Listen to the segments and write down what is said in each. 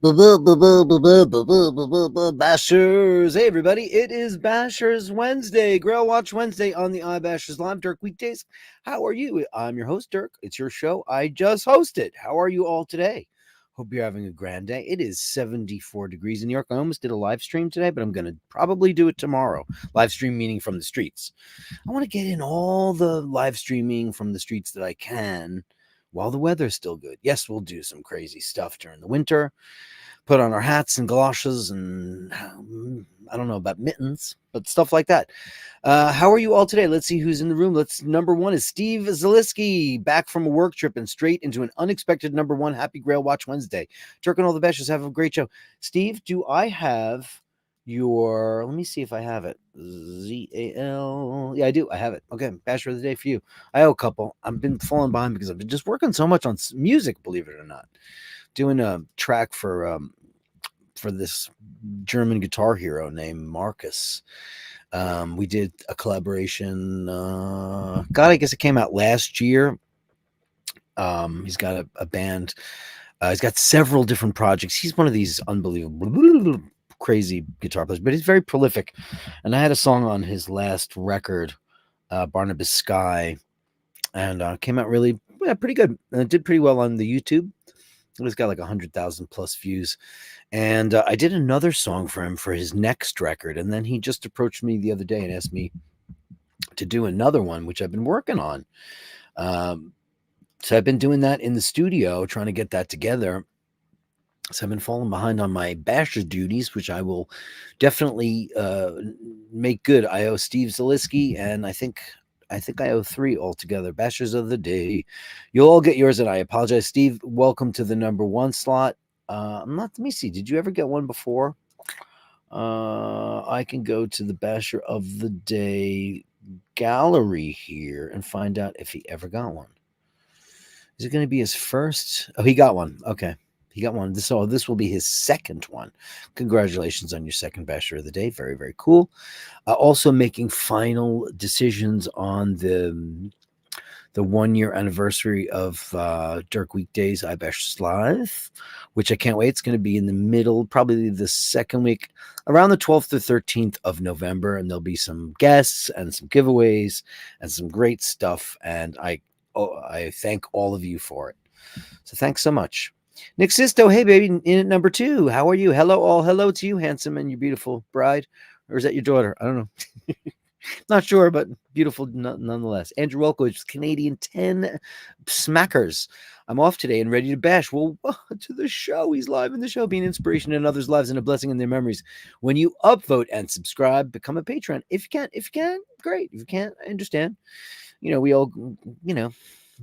Bashers. Hey, everybody. It is Bashers Wednesday, Grail Watch Wednesday on the iBashers Live. Dirk Weekdays. How are you? I'm your host, Dirk. It's your show. I just hosted. How are you all today? Hope you're having a grand day. It is 74 degrees in New York. I almost did a live stream today, but I'm going to probably do it tomorrow. Live stream meaning from the streets. I want to get in all the live streaming from the streets that I can while the weather's still good. Yes, we'll do some crazy stuff during the winter. Put on our hats and galoshes and I don't know about mittens, but stuff like that. How are you all today? Let's see who's in the room. Number one is Steve Zaliski, back from a work trip and straight into an unexpected number one. Happy Grail Watch Wednesday. Dirk and all the Bashers, have a great show. Steve, do I have your, let me see if I have it. ZAL. Yeah, I do. I have it. Okay. Basher of the day for you. I owe a couple. I've been falling behind because I've been just working so much on music, believe it or not. Doing a track for this German guitar hero named Marcus. We did a collaboration. I guess it came out last year. He's got a band. He's got several different projects. He's one of these unbelievable, crazy guitar players, but he's very prolific. And I had a song on his last record, Barnabas Sky, and came out really pretty good. And it did pretty well on the YouTube. It's got like 100,000 plus views. And I did another song for him for his next record. And then he just approached me the other day and asked me to do another one, which I've been working on. So I've been doing that in the studio, trying to get that together. So I've been falling behind on my Basher duties, which I will definitely make good. I owe Steve Zaliski, and I think I owe 3 altogether. Bashers of the day. You'll all get yours, and I apologize. Steve, welcome to the number 1 slot. Let me see. Did you ever get one before? I can go to the Basher of the day gallery here and find out if he ever got one. Is it going to be his first? Oh, he got one. Okay. He got one. This will be his second one. Congratulations on your second Basher of the day. Very, very cool. Also making final decisions on the 1-year anniversary of Dirk Weekdays, iBashers Live, which I can't wait. It's going to be in the middle, probably the second week, around the 12th or 13th of November, and there'll be some guests and some giveaways and some great stuff, and I thank all of you for it. So thanks so much. Nick Sisto, hey baby, in at number 2. How are you? Hello all. Hello to you, handsome and your beautiful bride. Or is that your daughter? I don't know. Not sure, but beautiful nonetheless. Andrew Welkowicz, Canadian 10 smackers. I'm off today and ready to bash. Well, to the show. He's live in the show, being inspiration in others' lives and a blessing in their memories. When you upvote and subscribe, become a patron. If you can, great. If you can't, I understand. We all,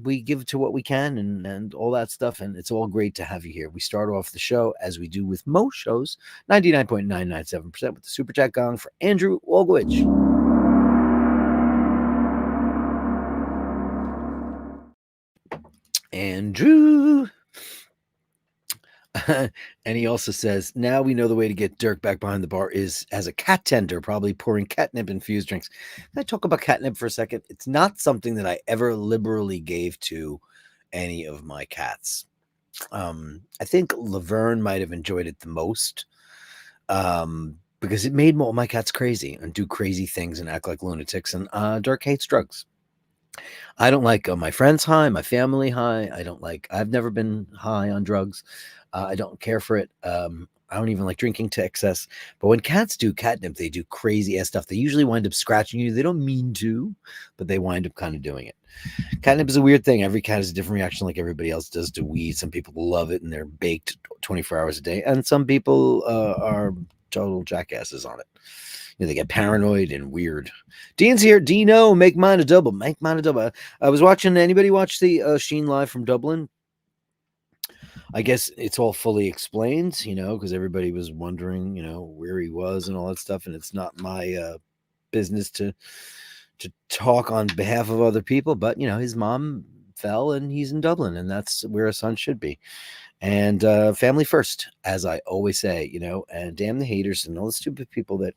we give to what we can and all that stuff, and it's all great to have you here. We start off the show, as we do with most shows, 99.997% with the Super Chat gong for Andrew Wolgowich. Andrew. And he also says, now we know the way to get Dirk back behind the bar is as a cat tender, probably pouring catnip infused drinks. Can I talk about catnip for a second? It's not something that I ever liberally gave to any of my cats. I think Laverne might have enjoyed it the most because it made all my cats crazy and do crazy things and act like lunatics. And Dirk hates drugs. I don't like my friends high, my family high. I've never been high on drugs. I don't care for it. I don't even like drinking to excess. But when cats do catnip, they do crazy ass stuff. They usually wind up scratching you. They don't mean to, but they wind up kind of doing it. Catnip is a weird thing. Every cat has a different reaction like everybody else does to weed. Some people love it and they're baked 24 hours a day. And some people are total jackasses on it. They get paranoid and weird. Dean's here. Dino, make mine a double. Make mine a double. I was watching. Anybody watch the Sheen Live from Dublin? I guess it's all fully explained, because everybody was wondering, where he was and all that stuff. And it's not my business to talk on behalf of other people. But, his mom fell and he's in Dublin, and that's where a son should be. And family first, as I always say, and damn the haters and all the stupid people that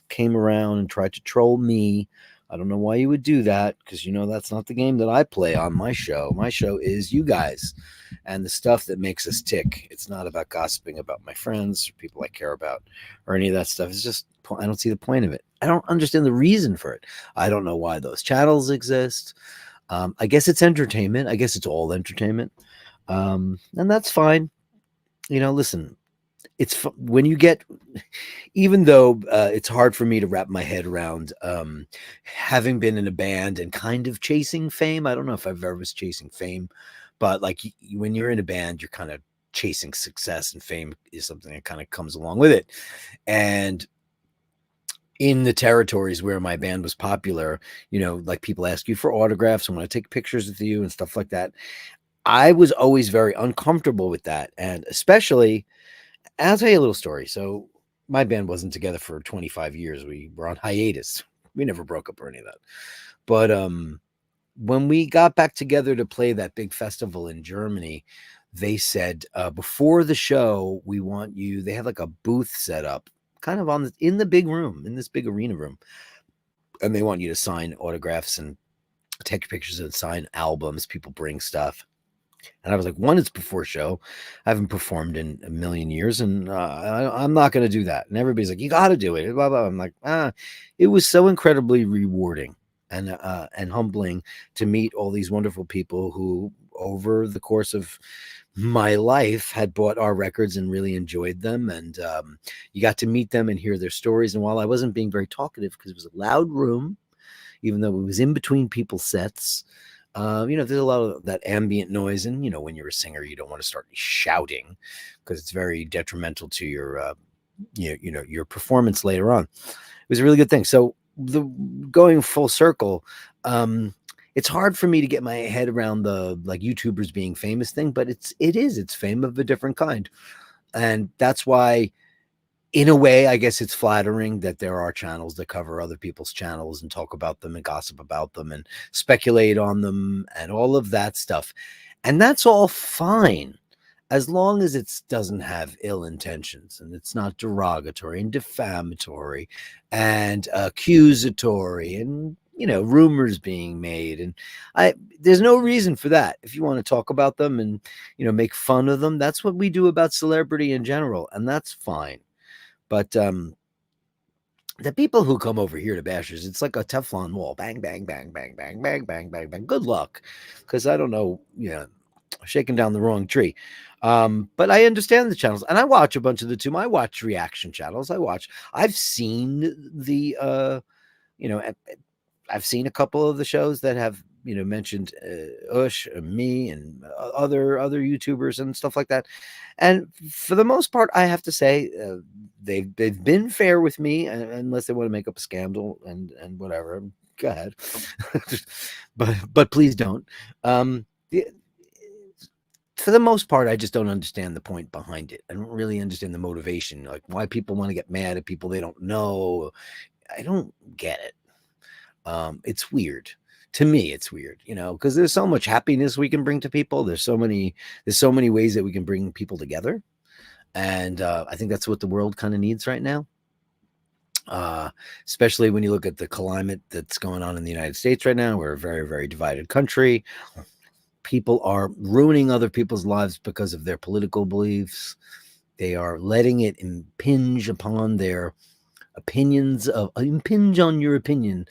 came around and tried to troll me I don't know why you would do that, because that's not the game that I play on my show. My show is you guys and the stuff that makes us tick. It's not about gossiping about my friends or people I care about or any of that stuff. It's just, I don't see the point of it. I don't understand the reason for it. I don't know why those channels exist. I guess it's entertainment. I guess it's all entertainment. And that's fine. Listen, it's when you get, even though it's hard for me to wrap my head around having been in a band and kind of chasing fame. I don't know if I've ever was chasing fame, but like when you're in a band, you're kind of chasing success, and fame is something that kind of comes along with it. And in the territories where my band was popular, like people ask you for autographs and want to take pictures with you and stuff like that. I was always very uncomfortable with that. And especially, I'll tell you a little story. So my band wasn't together for 25 years. We were on hiatus. We never broke up or any of that. But when we got back together to play that big festival in Germany, they said, before the show, we want you, they have like a booth set up kind of in the big room, in this big arena room. And they want you to sign autographs and take pictures and sign albums. People bring stuff. And I was like, one, it's before show. I haven't performed in a million years, and I'm not going to do that. And everybody's like, you got to do it. Blah, blah. I'm like, it was so incredibly rewarding and humbling to meet all these wonderful people who, over the course of my life, had bought our records and really enjoyed them. And you got to meet them and hear their stories. And while I wasn't being very talkative because it was a loud room, even though it was in between people's sets, there's a lot of that ambient noise. And, when you're a singer, you don't want to start shouting because it's very detrimental to your, your performance later on. It was a really good thing. So going full circle, it's hard for me to get my head around the like YouTubers being famous thing, but it's fame of a different kind. And that's why, in a way, I guess it's flattering that there are channels that cover other people's channels and talk about them and gossip about them and speculate on them and all of that stuff. And that's all fine, as long as it doesn't have ill intentions and it's not derogatory and defamatory and accusatory and, rumors being made. And there's no reason for that. If you want to talk about them and, make fun of them, that's what we do about celebrity in general. And that's fine. But the people who come over here to Bashers, it's like a Teflon wall. Bang, bang, bang, bang, bang, bang, bang, bang, bang. Good luck. Because I don't know, shaking down the wrong tree. But I understand the channels. And I watch a bunch of the two. I watch reaction channels. I've seen the, I've seen a couple of the shows that have, mentioned Ush, me, and other YouTubers and stuff like that. And for the most part, I have to say, they've been fair with me, unless they want to make up a scandal and whatever. Go ahead, but please don't. For the most part, I just don't understand the point behind it. I don't really understand the motivation, like why people want to get mad at people they don't know. I don't get it. It's weird. To me, it's weird, because there's so much happiness we can bring to people. There's so many ways that we can bring people together. And I think that's what the world kind of needs right now. Especially when you look at the climate that's going on in the United States right now. We're a very, very divided country. People are ruining other people's lives because of their political beliefs. They are letting it impinge upon their opinions impinge on your opinion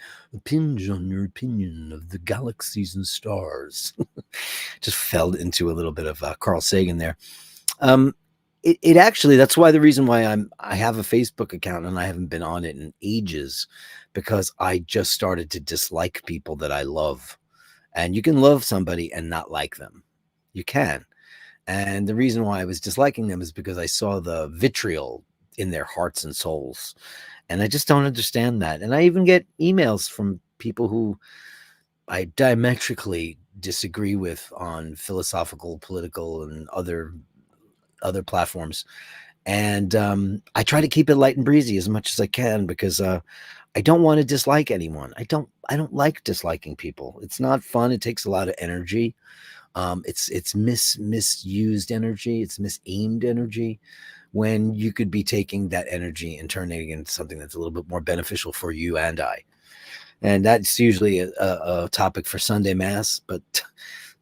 of the galaxies and stars. Just fell into a little bit of Carl Sagan there. It actually, that's why the reason why I have a Facebook account and I haven't been on it in ages, because I just started to dislike people that I love. And you can love somebody and not like them. You can. And the reason why I was disliking them is because I saw the vitriol in their hearts and souls. And I just don't understand that. And I even get emails from people who I diametrically disagree with on philosophical, political, and other platforms. And I try to keep it light and breezy as much as I can, because I don't want to dislike anyone. I don't like disliking people. It's not fun. It takes a lot of energy. It's misused energy. It's misaimed energy, when you could be taking that energy and turning it into something that's a little bit more beneficial for you and I. And that's usually a topic for Sunday Mass. But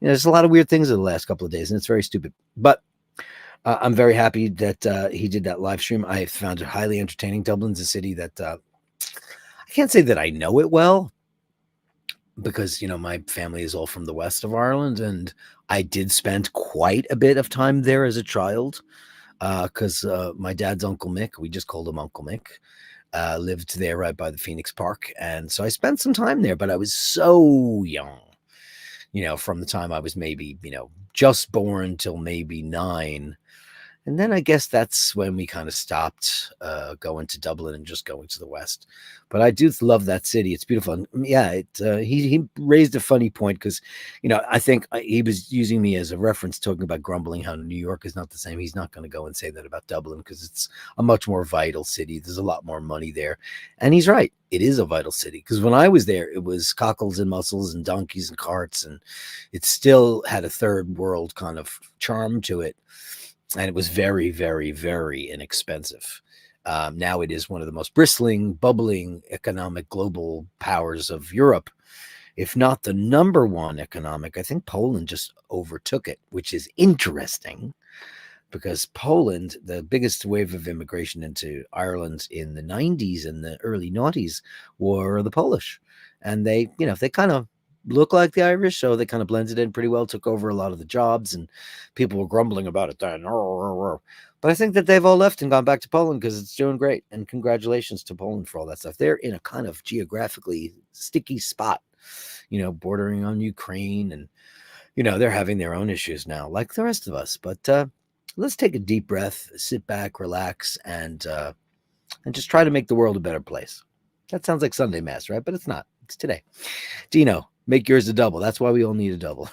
there's a lot of weird things in the last couple of days, and it's very stupid. But I'm very happy that he did that live stream. I found it highly entertaining. Dublin's a city that I can't say that I know it well because my family is all from the west of Ireland, and I did spend quite a bit of time there as a child because my dad's Uncle Mick, we just called him Uncle Mick, lived there right by the Phoenix Park, and so I spent some time there. But I was so young, from the time I was maybe just born till maybe 9. And then I guess that's when we kind of stopped going to Dublin and just going to the west. But I do love that city. It's beautiful. And yeah, he raised a funny point because, I think he was using me as a reference, talking about grumbling how New York is not the same. He's not going to go and say that about Dublin because it's a much more vital city. There's a lot more money there. And he's right. It is a vital city because when I was there, it was cockles and mussels and donkeys and carts. And it still had a third world kind of charm to it. And it was very, very, very inexpensive. Now it is one of the most bristling, bubbling economic global powers of Europe, if not the number one economic. I think Poland just overtook it, which is interesting because Poland, the biggest wave of immigration into Ireland in the 90s and the early noughties were the Polish. And they kind of look like the Irish, so they kind of blended in pretty well, took over a lot of the jobs, and people were grumbling about it then. But I think that they've all left and gone back to Poland because it's doing great. And congratulations to Poland for all that stuff. They're in a kind of geographically sticky spot, bordering on Ukraine, and they're having their own issues now, like the rest of us. But let's take a deep breath, sit back, relax, and just try to make the world a better place. That sounds like Sunday Mass, right? But it's not. It's today. Dino, make yours a double. That's why we all need a double.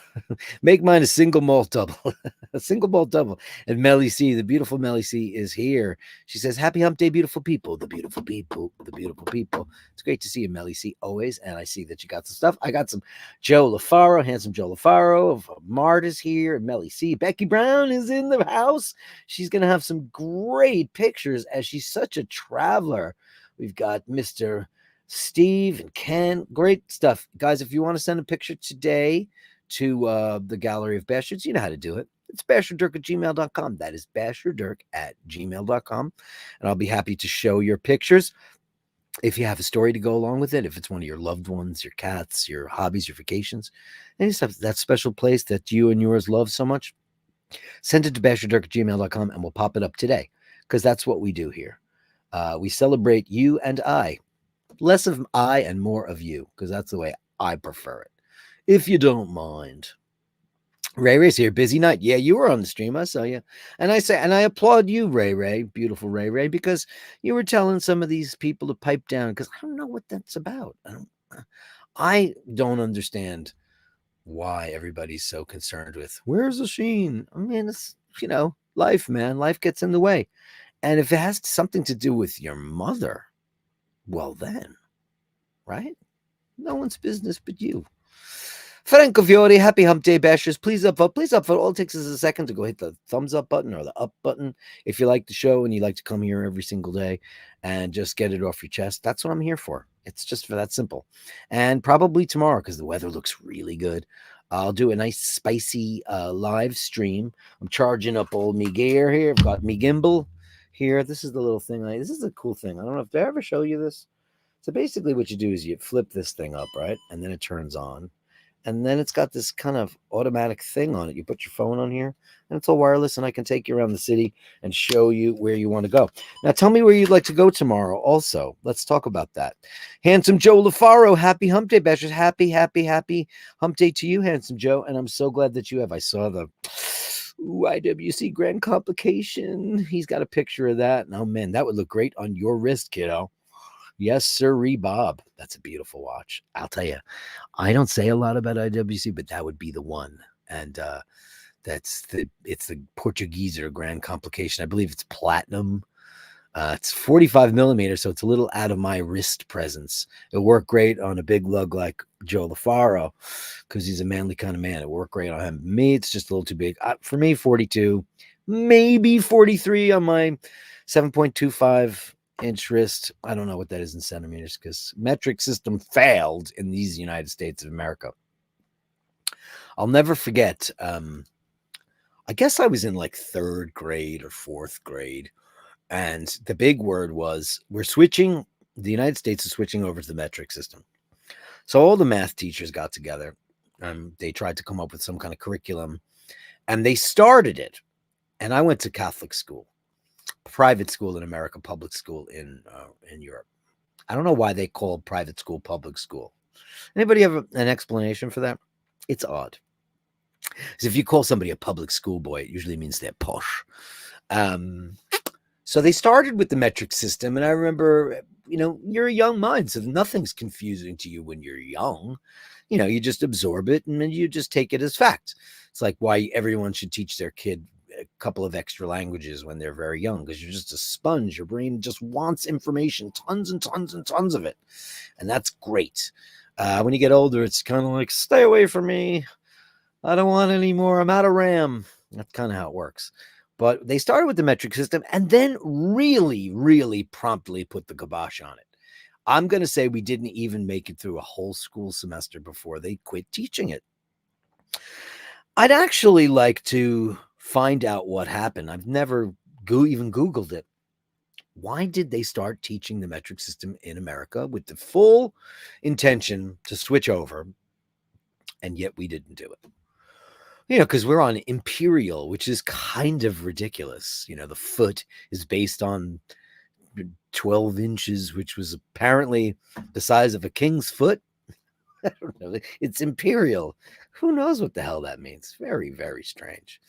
Make mine a single malt double. A single malt double. And Melly C, the beautiful Melly C, is here. She says, happy hump day, beautiful people. The beautiful people. The beautiful people. It's great to see you, Melly C, always. And I see that you got some stuff. I got some Joe LaFaro, handsome Joe LaFaro of Mart is here. And Melly C. Becky Brown is in the house. She's going to have some great pictures as she's such a traveler. We've got Mr. Steve and Ken, great stuff. Guys, if you want to send a picture today to the Gallery of Bastards, you know how to do it. It's basherdirk@gmail.com. That is basherdirk@gmail.com. And I'll be happy to show your pictures. If you have a story to go along with it, if it's one of your loved ones, your cats, your hobbies, your vacations, any stuff, that special place that you and yours love so much, send it to basherdirk@gmail.com and we'll pop it up today because that's what we do here. We celebrate you and I. Less of I and more of you, because that's the way I prefer it. If you don't mind. Ray Ray's here. Busy night. Yeah, you were on the stream. I saw you. And I applaud you, Ray Ray, beautiful Ray Ray, because you were telling some of these people to pipe down because I don't know what that's about. I don't understand why everybody's so concerned with where's the sheen. I mean, it's life, man. Life gets in the way. And if it has something to do with your mother, well then, right? No one's business but you. Franco Fiore, happy hump day, bashers. Please upvote. Please upvote. All it takes is a second to go hit the thumbs up button or the up button if you like the show and you like to come here every single day and just get it off your chest. That's what I'm here for. It's just for that simple. And probably tomorrow, because the weather looks really good, I'll do a nice spicy live stream. I'm charging up old me gear here. I've got me gimbal here. This is the little thing. This is a cool thing. I don't know if did I ever show you this. So basically what you do is you flip this thing up, right? And then it turns on. And then it's got this kind of automatic thing on it. You put your phone on here and it's all wireless and I can take you around the city and show you where you want to go. Now tell me where you'd like to go tomorrow also. Let's talk about that. Handsome Joe LaFaro, happy hump day, bashers. Happy hump day to you, handsome Joe. And I'm so glad that you have. I saw the IWC Grand Complication. He's got a picture of that. And oh man, that would look great on your wrist, kiddo. Yes, sirree, Bob. That's a beautiful watch. I'll tell you, I don't say a lot about IWC, but that would be the one. And it's the Portuguese or Grand Complication. I believe it's platinum. It's 45 millimeters, so it's a little out of my wrist presence. It'll work great on a big lug like Joe LaFaro because he's a manly kind of man. It'll work great on him. Me, it's just a little too big. For me, 42, maybe 43 on my 7.25 inch wrist. I don't know what that is in centimeters because metric system failed in these United States of America. I'll never forget. I guess I was in like 3rd grade or 4th grade. And the big word was we're switching, the United States is switching over to the metric system. So all the math teachers got together and they tried to come up with some kind of curriculum and they started it. And I went to Catholic school, private school in America, public school in Europe. I don't know why they call private school public school. Anybody have an explanation for that? It's odd. Because if you call somebody a public school boy, it usually means they're posh. So they started with the metric system, and I remember, you're a young mind, so nothing's confusing to you when you're young. You just absorb it and then you just take it as fact. It's like why everyone should teach their kid a couple of extra languages when they're very young, because you're just a sponge. Your brain just wants information, tons and tons and tons of it, and that's great. When you get older, it's kind of like, stay away from me. I don't want any more. I'm out of RAM. That's kind of how it works. But they started with the metric system and then really, really promptly put the kibosh on it. I'm going to say we didn't even make it through a whole school semester before they quit teaching it. I'd actually like to find out what happened. I've never even Googled it. Why did they start teaching the metric system in America with the full intention to switch over, and yet we didn't do it? Because we're on imperial, which is kind of ridiculous. The foot is based on 12 inches, which was apparently the size of a king's foot. I don't know. It's imperial. Who knows what the hell that means? Very, very strange.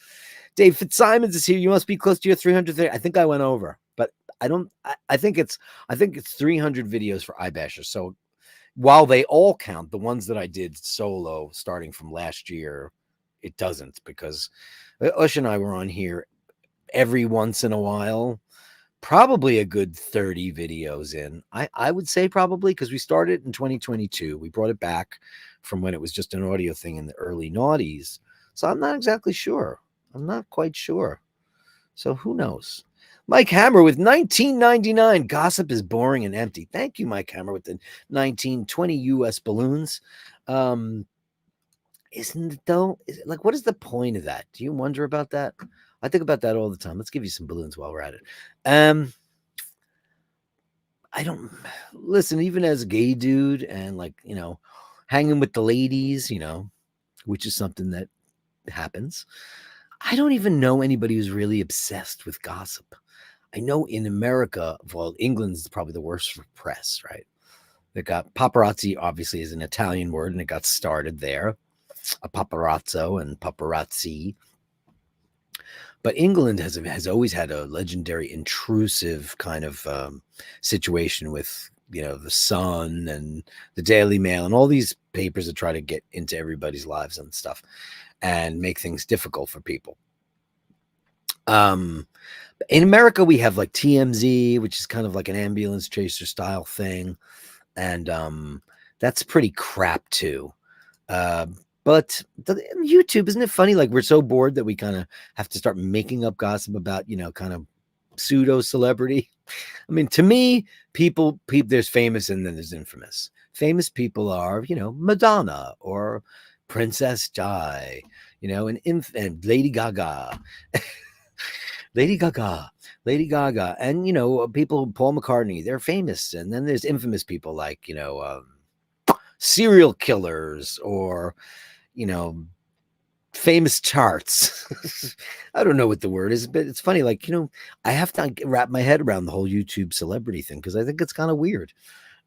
Dave Fitzsimons is here. You must be close to your 300. I think I went over, but I don't. I think it's 300 videos for iBashers. So while they all count, the ones that I did solo starting from last year, it doesn't, because Ush and I were on here every once in a while, probably a good 30 videos in. I would say probably, because we started in 2022. We brought it back from when it was just an audio thing in the early noughties. So I'm not exactly sure. I'm not quite sure. So who knows? Mike Hammer with 1999. Gossip is boring and empty. Thank you, Mike Hammer, with the 1920 US balloons. Isn't it though? Like, what is the point of that? Do you wonder about that? I think about that all the time. Let's give you some balloons while we're at it. I don't listen, even as a gay dude and hanging with the ladies, which is something that happens. I don't even know anybody who's really obsessed with gossip. I know in America, well, England's probably the worst for press, right? They got paparazzi, obviously, is an Italian word, and it got started there. A paparazzo and paparazzi. But England has always had a legendary intrusive kind of situation with, the Sun and the Daily Mail and all these papers that try to get into everybody's lives and stuff and make things difficult for people. In America, we have like TMZ, which is kind of like an ambulance chaser style thing. And that's pretty crap too. But YouTube, isn't it funny? Like, we're so bored that we kind of have to start making up gossip about, kind of pseudo celebrity. I mean, to me, people, there's famous and then there's infamous. Famous people are, Madonna or Princess Di, and Lady Gaga. Lady Gaga. And, people, Paul McCartney, they're famous. And then there's infamous people like, serial killers or, famous charts. I don't know what the word is, but it's funny. Like, I have to wrap my head around the whole YouTube celebrity thing because I think it's kind of weird.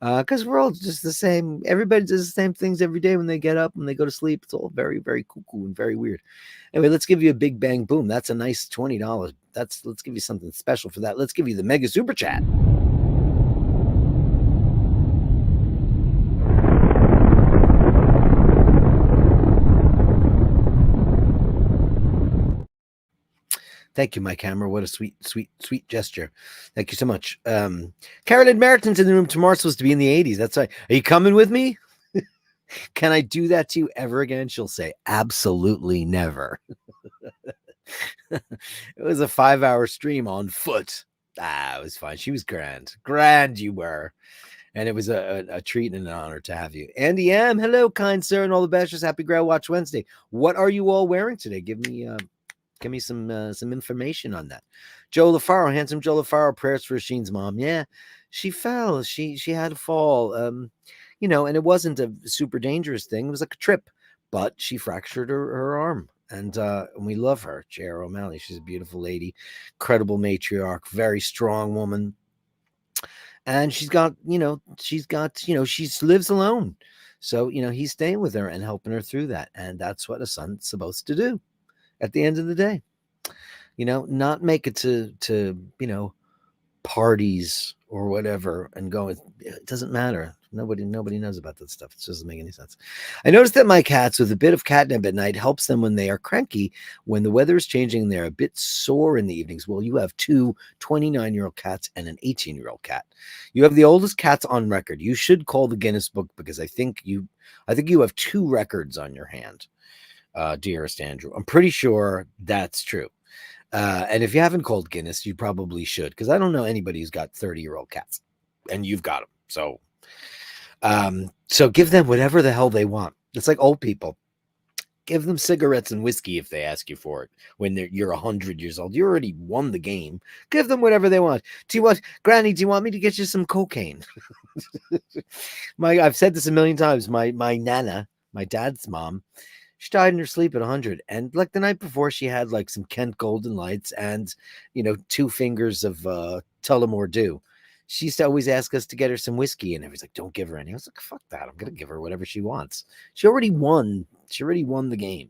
Because we're all just the same. Everybody does the same things every day when they get up, when they go to sleep. It's all very, very cuckoo and very weird. Anyway, let's give you a big bang boom. That's a nice $20. Let's give you something special for that. Let's give you the mega super chat. Thank you, Mike Hammer. What a sweet, sweet, sweet gesture. Thank you so much. Carolyn Merton's in the room tomorrow, supposed to be in the 80s. That's right. Are you coming with me? Can I do that to you ever again? She'll say, absolutely never. It was a 5-hour stream on foot. It was fine. She was grand you were. And it was a treat and an honor to have you. Andy M, hello, kind sir, and all the bashers. Happy Grail Watch Wednesday. What are you all wearing today? Give me some information on that. Joe LaFaro, handsome Joe LaFaro, prayers for Sheen's mom. Yeah, she fell. She had a fall. And it wasn't a super dangerous thing. It was like a trip, but she fractured her arm. And we love her, J.R. O'Malley. She's a beautiful lady, incredible matriarch, very strong woman. And she lives alone. So, he's staying with her and helping her through that. And that's what a son's supposed to do at the end of the day. Not make it to parties or whatever and go. It doesn't matter. Nobody knows about that stuff. It doesn't make any sense. I noticed that my cats, with a bit of catnip at night, helps them when they are cranky. When the weather is changing and they're a bit sore in the evenings. Well, you have two 29-year-old cats and an 18-year-old cat. You have the oldest cats on record. You should call the Guinness Book, because I think you have 2 records on your hand, dearest Andrew. I'm pretty sure that's true. And if you haven't called Guinness, you probably should, because I don't know anybody who's got 30-year-old cats, and you've got them. So give them whatever the hell they want. It's like old people. Give them cigarettes and whiskey if they ask you for it when you're 100 years old. You already won the game. Give them whatever they want. Granny, do you want me to get you some cocaine? I've said this a million times. My Nana, my dad's mom, she died in her sleep at 100. And like the night before, she had like some Kent Golden Lights and, 2 fingers of Tullamore Dew. She used to always ask us to get her some whiskey, and everybody's like, don't give her any. I was like, fuck that. I'm going to give her whatever she wants. She already won the game.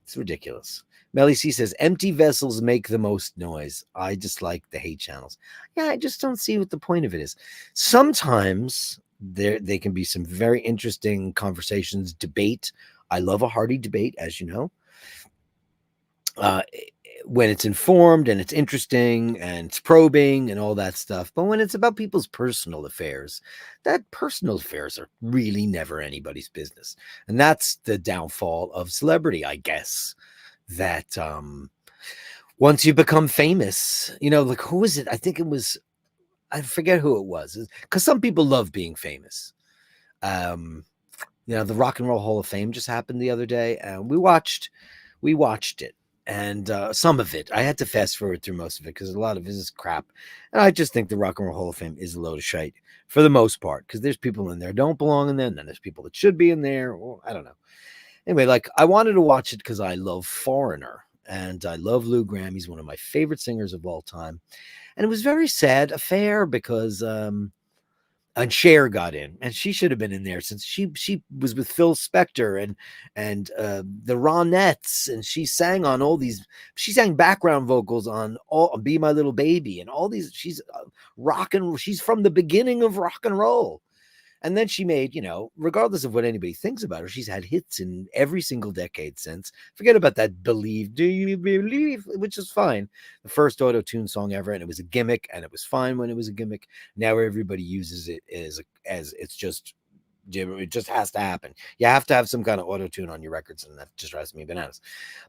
It's ridiculous. Melly C says, empty vessels make the most noise. I dislike the hate channels. Yeah, I just don't see what the point of it is. Sometimes they can be some very interesting conversations, debate. I love a hearty debate, as you know. When it's informed and it's interesting and it's probing and all that stuff. But when it's about people's personal affairs, that personal affairs are really never anybody's business. And that's the downfall of celebrity, I guess, that once you become famous, like, who is it? I think it was, I forget who it was, because some people love being famous. The Rock and Roll Hall of Fame just happened the other day, and we watched it. And some of it, I had to fast forward through most of it because a lot of it is crap. And I just think the Rock and Roll Hall of Fame is a load of shite for the most part, because there's people in there who don't belong in there, and then there's people that should be in there. Well, I don't know. Anyway, like, I wanted to watch it because I love Foreigner, and I love Lou Gramm. He's one of my favorite singers of all time. And it was a very sad affair because and Cher got in, and she should have been in there since she was with Phil Spector and the Ronettes, and she sang on all these. She sang background vocals on all "Be My Little Baby" and all these. She's She's from the beginning of rock and roll. And then she made, regardless of what anybody thinks about her, she's had hits in every single decade since. Forget about that "Believe," "Do You Believe," which is fine. The first auto-tune song ever, and it was a gimmick, and it was fine when it was a gimmick. Now everybody uses it as it's just, it just has to happen. You have to have some kind of auto-tune on your records, and that just drives me bananas.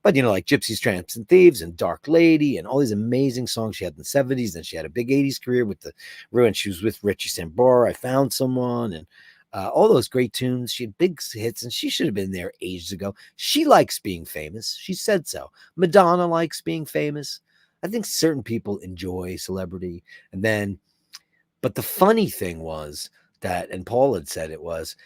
But, like Gypsies, Tramps, and Thieves, and Dark Lady, and all these amazing songs she had in the 70s. And she had a big 80s career with the Ruin. She was with Richie Sambora, I Found Someone, and all those great tunes. She had big hits, and she should have been there ages ago. She likes being famous. She said so. Madonna likes being famous. I think certain people enjoy celebrity. But the funny thing was that, and Paul had said it was,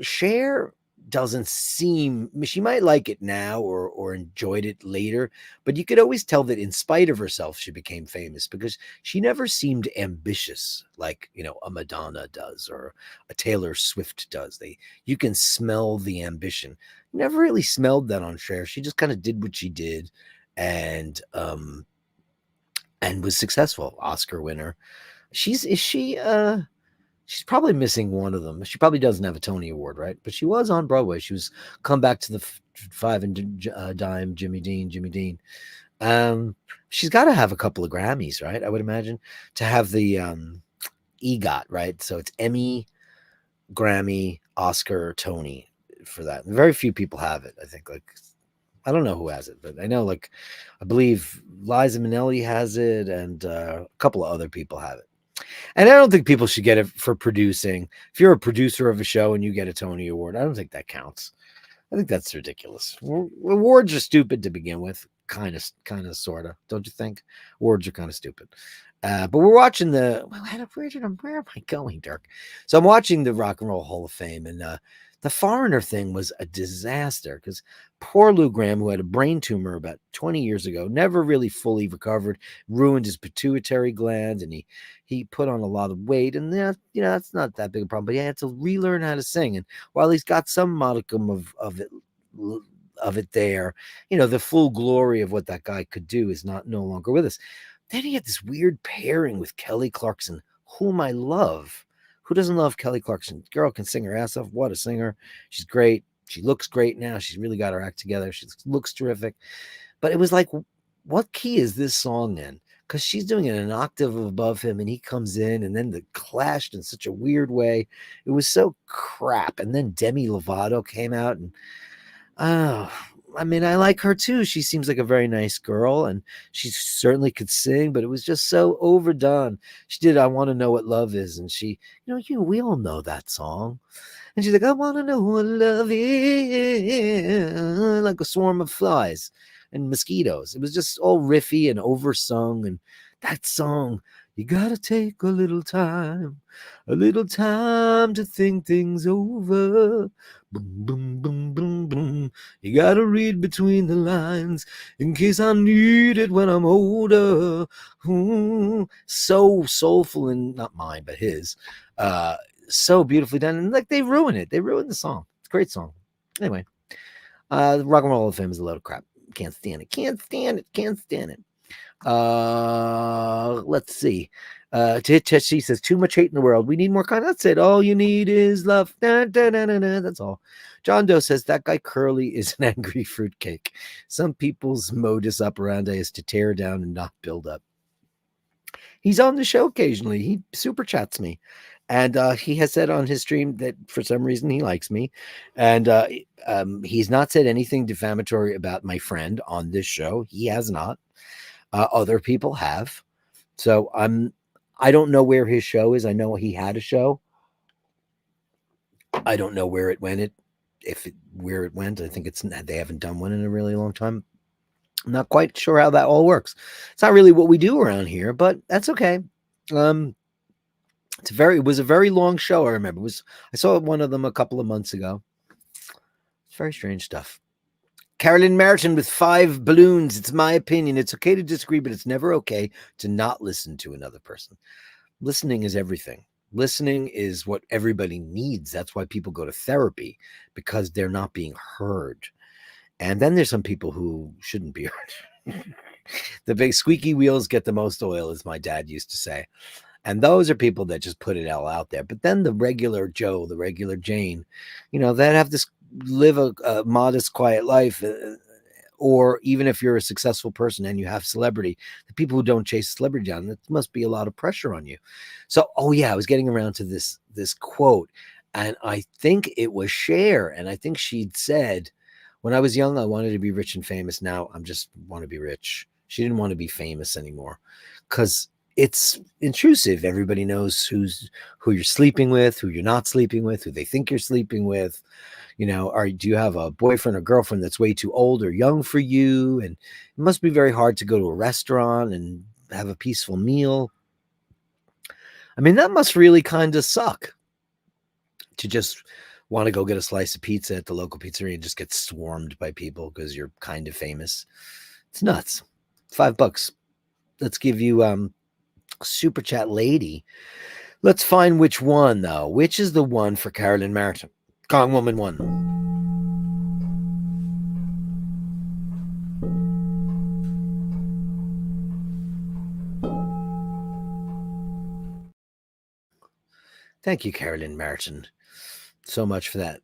Cher doesn't seem, she might like it now or enjoyed it later, but you could always tell that in spite of herself, she became famous because she never seemed ambitious like, a Madonna does or a Taylor Swift does. You can smell the ambition. Never really smelled that on Cher. She just kind of did what she did and was successful. Oscar winner. She's probably missing one of them. She probably doesn't have a Tony Award, right? But she was on Broadway. She was Come Back to the Five and Dime, Jimmy Dean. She's got to have a couple of Grammys, right? I would imagine, to have the EGOT, right? So it's Emmy, Grammy, Oscar, Tony for that. Very few people have it, I think. Like I don't know who has it, but I know, like, I believe Liza Minnelli has it, and a couple of other people have it. And I don't think people should get it for producing. If you're a producer of a show and you get a Tony Award, I don't think that counts. I think that's ridiculous. Awards are stupid to begin with, kind of, sort of. Don't you think? Awards are kind of stupid. But we're watching where am I going, Dirk? So I'm watching the Rock and Roll Hall of Fame, and the Foreigner thing was a disaster because poor Lou Gramm, who had a brain tumor about 20 years ago, never really fully recovered, ruined his pituitary gland, and he put on a lot of weight, and that's not that big a problem. But he had to relearn how to sing, and while he's got some modicum of it there, the full glory of what that guy could do is no longer with us. Then he had this weird pairing with Kelly Clarkson, whom I love. Who doesn't love Kelly Clarkson? Girl can sing her ass off. What a singer. She's great. She looks great now. She's really got her act together. She looks terrific. But it was like, what key is this song in? Because she's doing it an octave above him, and he comes in, and then they clashed in such a weird way. It was so crap. And then Demi Lovato came out, and I mean, I like her too. She seems like a very nice girl, and she certainly could sing, but it was just so overdone. She did "I Want to Know What Love Is," and we all know that song. And she's like, "I want to know what love is," like a swarm of flies and mosquitoes. It was just all riffy and oversung, and that song, you gotta take a little time to think things over. Boom, boom, boom, boom, boom. You gotta read between the lines in case I need it when I'm older. Ooh, so soulful, and not mine, but his. So beautifully done. And like, they ruin it. They ruined the song. It's a great song. Anyway, the Rock and Roll Hall of Fame is a load of crap. Can't stand it. Can't stand it. Can't stand it. Let's see. She says, too much hate in the world. We need more kind. That's it. All you need is love. Da, da, da, da, da. That's all. John Doe says, that guy Curly is an angry fruitcake. Some people's modus operandi is to tear down and not build up. He's on the show occasionally. He super chats me. And he has said on his stream that for some reason he likes me. And he's not said anything defamatory about my friend on this show. He has not. Other people have. So I don't know where his show is. I know he had a show. I don't know where it went. Where it went. I think they haven't done one in a really long time. I'm not quite sure how that all works. It's not really what we do around here, but that's okay. It was a very long show. I remember I saw one of them a couple of months ago. It's very strange stuff. Carolyn Merton with 5 balloons. It's my opinion. It's okay to disagree, but it's never okay to not listen to another person. Listening is everything. Listening is what everybody needs. That's why people go to therapy, because they're not being heard. And then there's some people who shouldn't be heard. The big squeaky wheels get the most oil, as my dad used to say. And those are people that just put it all out there. But then the regular Joe, the regular Jane, that have to live a modest, quiet life. Or even if you're a successful person and you have celebrity, the people who don't chase celebrity down, that must be a lot of pressure on you. So, I was getting around to this quote, and I think it was Cher. And I think she'd said, when I was young, I wanted to be rich and famous. Now I'm just want to be rich. She didn't want to be famous anymore because it's intrusive. Everybody knows who you're sleeping with, who you're not sleeping with, who they think you're sleeping with. Do you have a boyfriend or girlfriend that's way too old or young for you? And it must be very hard to go to a restaurant and have a peaceful meal. I mean, that must really kind of suck to just want to go get a slice of pizza at the local pizzeria and just get swarmed by people because you're kind of famous. It's nuts. $5. Let's give you Super Chat Lady. Let's find which one, though. Which is the one for Carolyn Martin? Kong Woman 1. Thank you, Carolyn Martin, so much for that.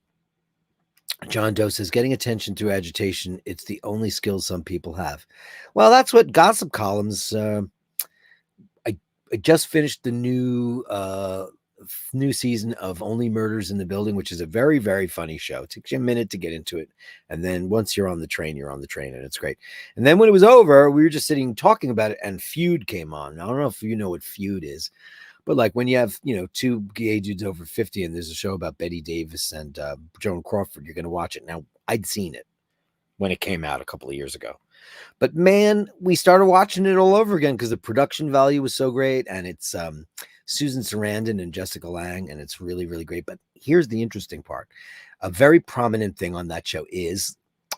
John Doe says, getting attention through agitation, it's the only skill some people have. Well, that's what gossip columns... I just finished the new new season of Only Murders in the Building, which is a very, very funny show. It takes you a minute to get into it. And then once you're on the train, you're on the train, and it's great. And then when it was over, we were just sitting talking about it, and Feud came on. I don't know if you know what Feud is, but like when you have, two gay dudes over 50 and there's a show about Betty Davis and Joan Crawford, you're going to watch it. Now, I'd seen it when it came out a couple of years ago. But man, we started watching it all over again because the production value was so great, and it's Susan Sarandon and Jessica Lange, and it's really, really great. But here's the interesting part. A very prominent thing on that show is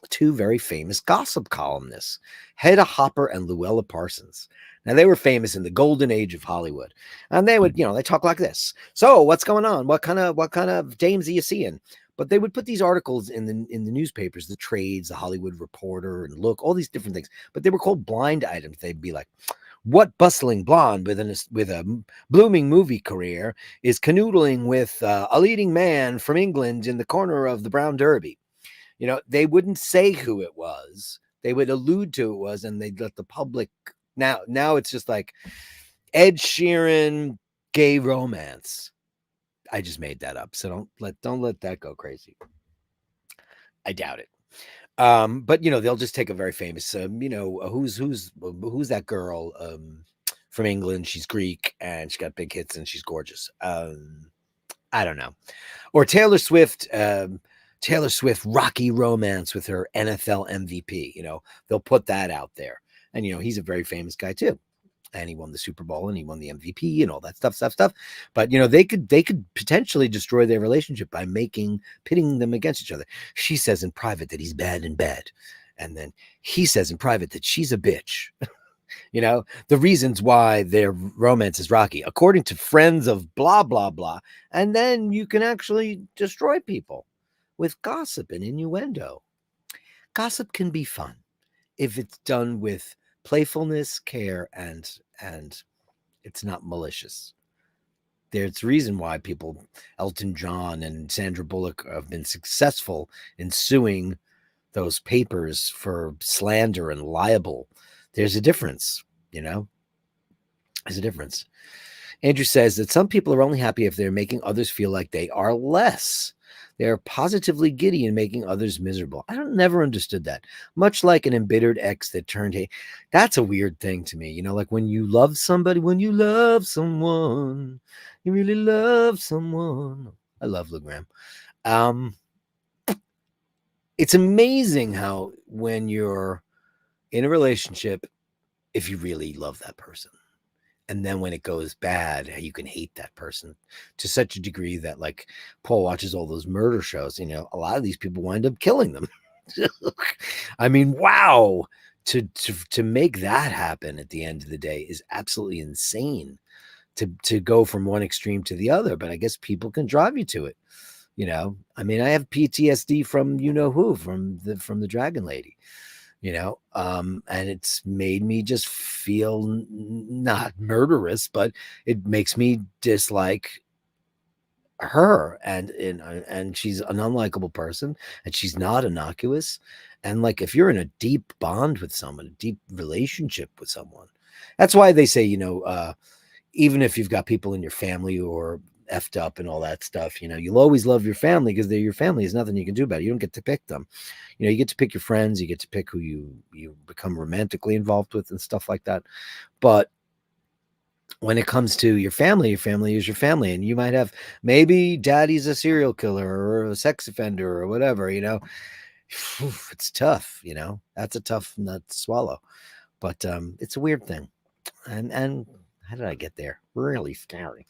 two very famous gossip columnists, Hedda Hopper and Luella Parsons. Now, they were famous in the golden age of Hollywood, and they would, they talk like this. So what's going on? What kind of dames are you seeing? But they would put these articles in the newspapers, the trades, the Hollywood Reporter, and Look, all these different things. But they were called blind items. They'd be like, what bustling blonde with a blooming movie career is canoodling with a leading man from England in the corner of the Brown Derby? They wouldn't say who it was. They would allude to it was, and they'd let the public. Now it's just like Ed Sheeran, gay romance. I just made that up, so don't let that go crazy. I doubt it. But they'll just take a very famous, who's that girl from England? She's Greek and she got big hits and she's gorgeous. I don't know. Or Taylor Swift, rocky romance with her NFL MVP. They'll put that out there, and he's a very famous guy too. And he won the Super Bowl and he won the MVP and all that stuff. But, they could potentially destroy their relationship by pitting them against each other. She says in private that he's bad in bed. And then he says in private that she's a bitch. The reasons why their romance is rocky, according to friends of blah, blah, blah. And then you can actually destroy people with gossip and innuendo. Gossip can be fun if it's done with playfulness, care, and it's not malicious. There's a reason why Elton John and Sandra Bullock have been successful in suing those papers for slander and libel. There's a difference, There's a difference. Andrew says that some people are only happy if they're making others feel like they are less. They're positively giddy in making others miserable. I never understood that. Much like an embittered ex that turned hate. That's a weird thing to me. Like when you love somebody, when you love someone, you really love someone. I love Lou Graham. It's amazing how when you're in a relationship, if you really love that person, and then when it goes bad, you can hate that person to such a degree that, like, Paul watches all those murder shows. A lot of these people wind up killing them. I mean, wow. To make that happen at the end of the day is absolutely insane. To go from one extreme to the other, but I guess people can drive you to it. I mean, I have PTSD from who, from the Dragon Lady. And it's made me just feel not murderous, but it makes me dislike her, and she's an unlikable person, and she's not innocuous. And like, if you're in a deep bond with someone, a deep relationship with someone, that's why they say, even if you've got people in your family who are effed up and all that stuff, you'll always love your family because they're your family. There's nothing you can do about it. You don't get to pick them. You get to pick your friends, you get to pick who you become romantically involved with and stuff like that. But when it comes to your family is your family. And you might have, maybe daddy's a serial killer or a sex offender or whatever, it's tough, that's a tough nut to swallow. But it's a weird thing. And how did I get there? Really scary.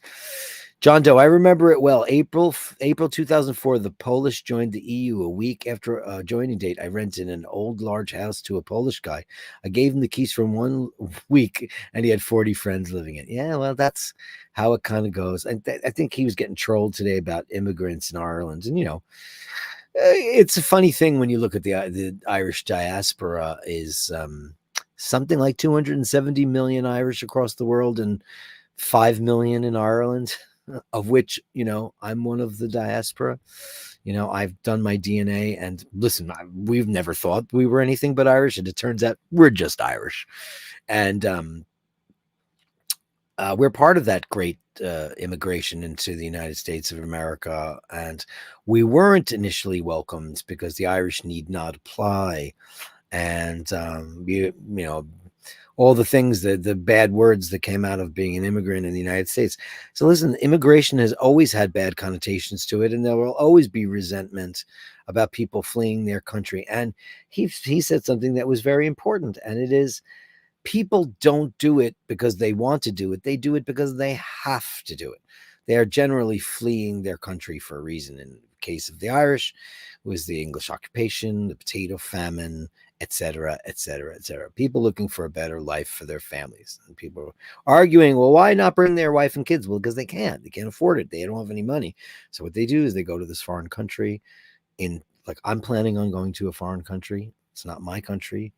John Doe, I remember it well. April 2004, the Polish joined the EU. A week after a joining date, I rented an old large house to a Polish guy. I gave him the keys for 1 week, and he had 40 friends living in it. Yeah, well, that's how it kind of goes. And I think he was getting trolled today about immigrants in Ireland. And, it's a funny thing when you look at the Irish diaspora is something like 270 million Irish across the world and 5 million in Ireland, of which, I'm one of the diaspora. I've done my DNA, and listen, we've never thought we were anything but Irish, and it turns out we're just Irish. And we're part of that great immigration into the United States of America, and we weren't initially welcomed because the Irish need not apply, and you know, all the things, the bad words that came out of being an immigrant in the United States. So listen, immigration has always had bad connotations to it, and there will always be resentment about people fleeing their country. And he said something that was very important, and it is, people don't do it because they want to do it. They do it because they have to do it. They are generally fleeing their country for a reason. In the case of the Irish, it was the English occupation, the potato famine, etc., etc., etc. People looking for a better life for their families. And people arguing, well, why not bring their wife and kids? Well, because they can't. They can't afford it. They don't have any money. So what they do is they go to this foreign country. Like, I'm planning on going to a foreign country. It's not my country.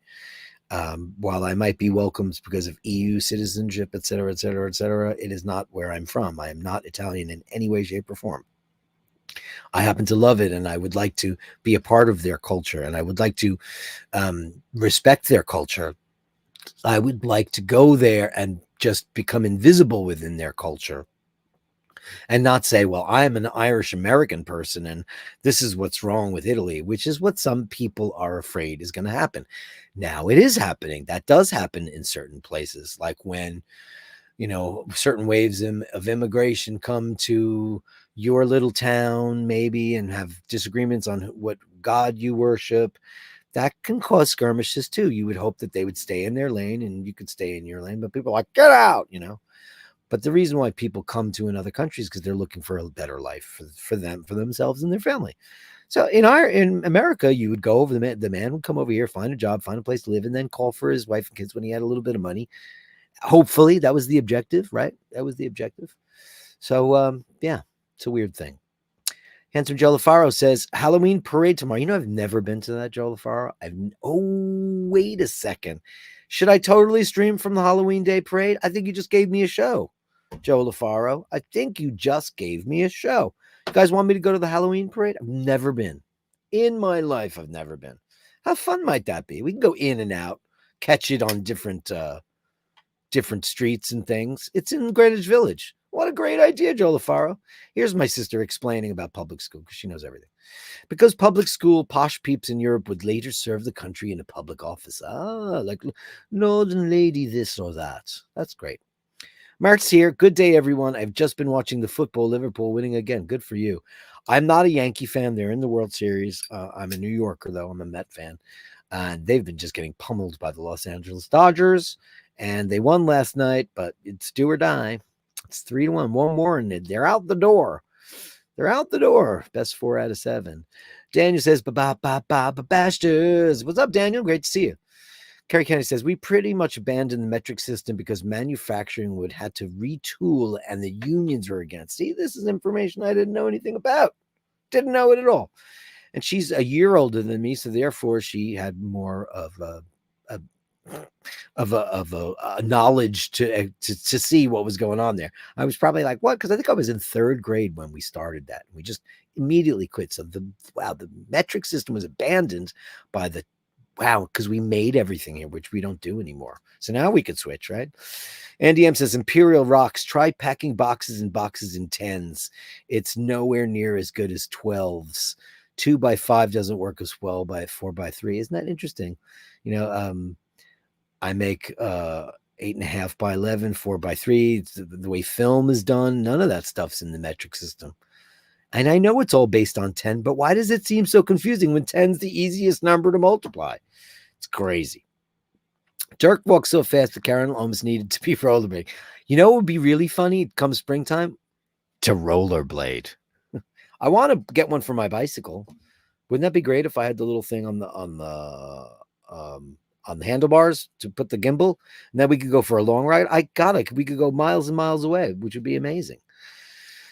While I might be welcomed because of EU citizenship, et cetera, et cetera, et cetera, it is not where I'm from. I am not Italian in any way, shape, or form. I happen to love it, and I would like to be a part of their culture, and I would like to respect their culture. I would like to go there and just become invisible within their culture, and not say, well, I'm an Irish American person and this is what's wrong with Italy, which is what some people are afraid is going to happen. Now it is happening. That does happen in certain places, like when, certain waves of immigration come to your little town, maybe, and have disagreements on what God you worship. That can cause skirmishes too. You would hope that they would stay in their lane and you could stay in your lane, but people are like, get out. But the reason why people come to another country is because they're looking for a better life for them, for themselves and their family. So in America, you would go over, the man would come over here, find a job, find a place to live, and then call for his wife and kids when he had a little bit of money. Hopefully, that was the objective, right? That was the objective. So yeah, it's a weird thing. Handsome Joe LaFaro says, Halloween parade tomorrow. I've never been to that, Joe LaFaro. Oh, wait a second. Should I totally stream from the Halloween Day parade? I think you just gave me a show, Joe LaFaro. I think you just gave me a show. You guys want me to go to the Halloween parade? I've never been. In my life, I've never been. How fun might that be? We can go in and out, catch it on different streets and things. It's in Greenwich Village. What a great idea, Joe LaFaro. Here's my sister explaining about public school, because she knows everything. Because public school, posh peeps in Europe would later serve the country in a public office. Like Northern Lady this or that. That's great. Mark's here. Good day, everyone. I've just been watching the football, Liverpool winning again. Good for you. I'm not a Yankee fan. They're in the World Series. I'm a New Yorker, though. I'm a Met fan. And they've been just getting pummeled by the Los Angeles Dodgers. And they won last night, but it's do or die. It's 3-1. One more, and they're out the door. They're out the door. Best 4 out of 7. Daniel says, Bastards. What's up, Daniel? Great to see you. Kerry County says, we pretty much abandoned the metric system because manufacturing would have to retool and the unions were against. See, this is information I didn't know anything about. Didn't know it at all. And she's a year older than me, so therefore she had more of a knowledge to see what was going on there. I was probably like, what? Because I think I was in 3rd grade when we started that. We just immediately quit. So the metric system was abandoned by because we made everything here, which we don't do anymore. So now we could switch, right? Andy M says, Imperial Rocks, try packing boxes and boxes in 10s. It's nowhere near as good as 12s. 2x5 doesn't work as well by 4x3. Isn't that interesting? I make 8.5 by 11, 4x3. The way film is done, none of that stuff's in the metric system. And I know it's all based on 10, but why does it seem so confusing when 10's the easiest number to multiply? It's crazy. Dirk walks so fast that Karen almost needed to be rollerblading. What would be really funny come springtime? To rollerblade. I want to get one for my bicycle. Wouldn't that be great if I had the little thing on the handlebars to put the gimbal, and then we could go for a long ride? We could go miles and miles away, which would be amazing.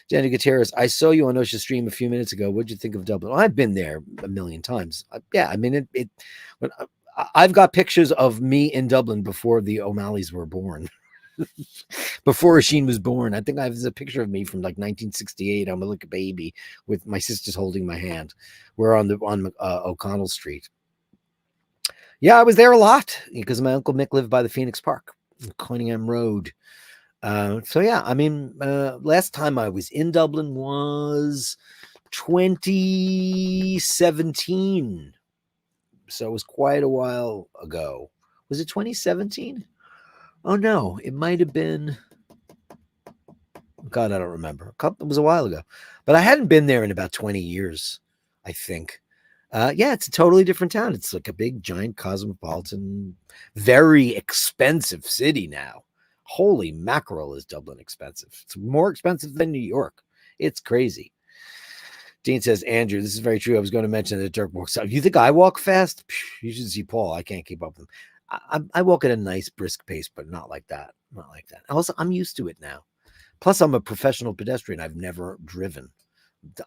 Jenny Gutierrez, I saw you on OSHA stream a few minutes ago. What'd you think of Dublin? Well, I've been there a million times. I've got pictures of me in Dublin before the O'Malleys were born. Before Oisin was born. I think there's a picture of me from like 1968. I'm a little baby with my sisters holding my hand. We're on O'Connell Street. Yeah, I was there a lot because my Uncle Mick lived by the Phoenix Park, Cunningham Road. So yeah, I mean, last time I was in Dublin was 2017. So it was quite a while ago. Was it 2017? Oh no, it might have been. God, I don't remember. It was a while ago, but I hadn't been there in about 20 years, I think. Yeah, it's a totally different town. It's like a big, giant, cosmopolitan, very expensive city now. Holy mackerel, is Dublin expensive? It's more expensive than New York. It's crazy. Dean says, Andrew, this is very true. I was going to mention that Dirk walks out. You think I walk fast? You should see Paul. I can't keep up with him. I walk at a nice, brisk pace, but not like that. Not like that. Also, I'm used to it now. Plus, I'm a professional pedestrian. I've never driven.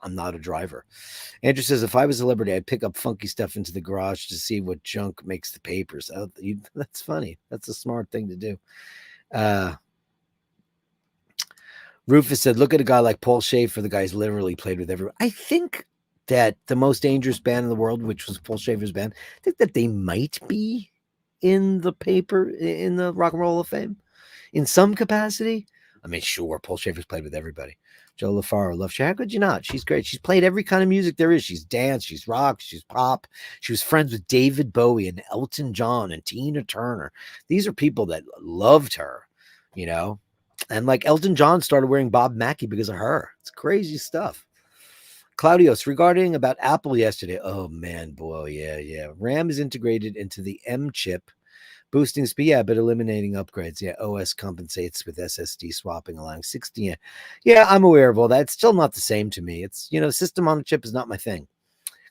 I'm not a driver. Andrew says, if I was a celebrity, I'd pick up funky stuff into the garage to see what junk makes the papers. Oh, that's funny. That's a smart thing to do. Rufus said, look at a guy like Paul Schaefer. The guy's literally played with everyone. I think that the most dangerous band in the world, which was Paul Schaefer's band, I think that they might be in the paper, in the Rock and Roll Hall of Fame in some capacity. I mean, sure, Paul Schaefer's played with everybody. Joe LaFaro, love her. How could you not? She's great. She's played every kind of music there is. She's dance, she's rock, she's pop. She was friends with David Bowie and Elton John and Tina Turner. These are people that loved her, you know. And like Elton John started wearing Bob Mackie because of her. It's crazy stuff. Claudios, regarding about Apple yesterday. Oh man, boy, yeah. RAM is integrated into the M chip, boosting speed, yeah, but eliminating upgrades. Yeah, OS compensates with SSD swapping, allowing 16. Yeah, I'm aware of all that. It's still not the same to me. It's, system on a chip is not my thing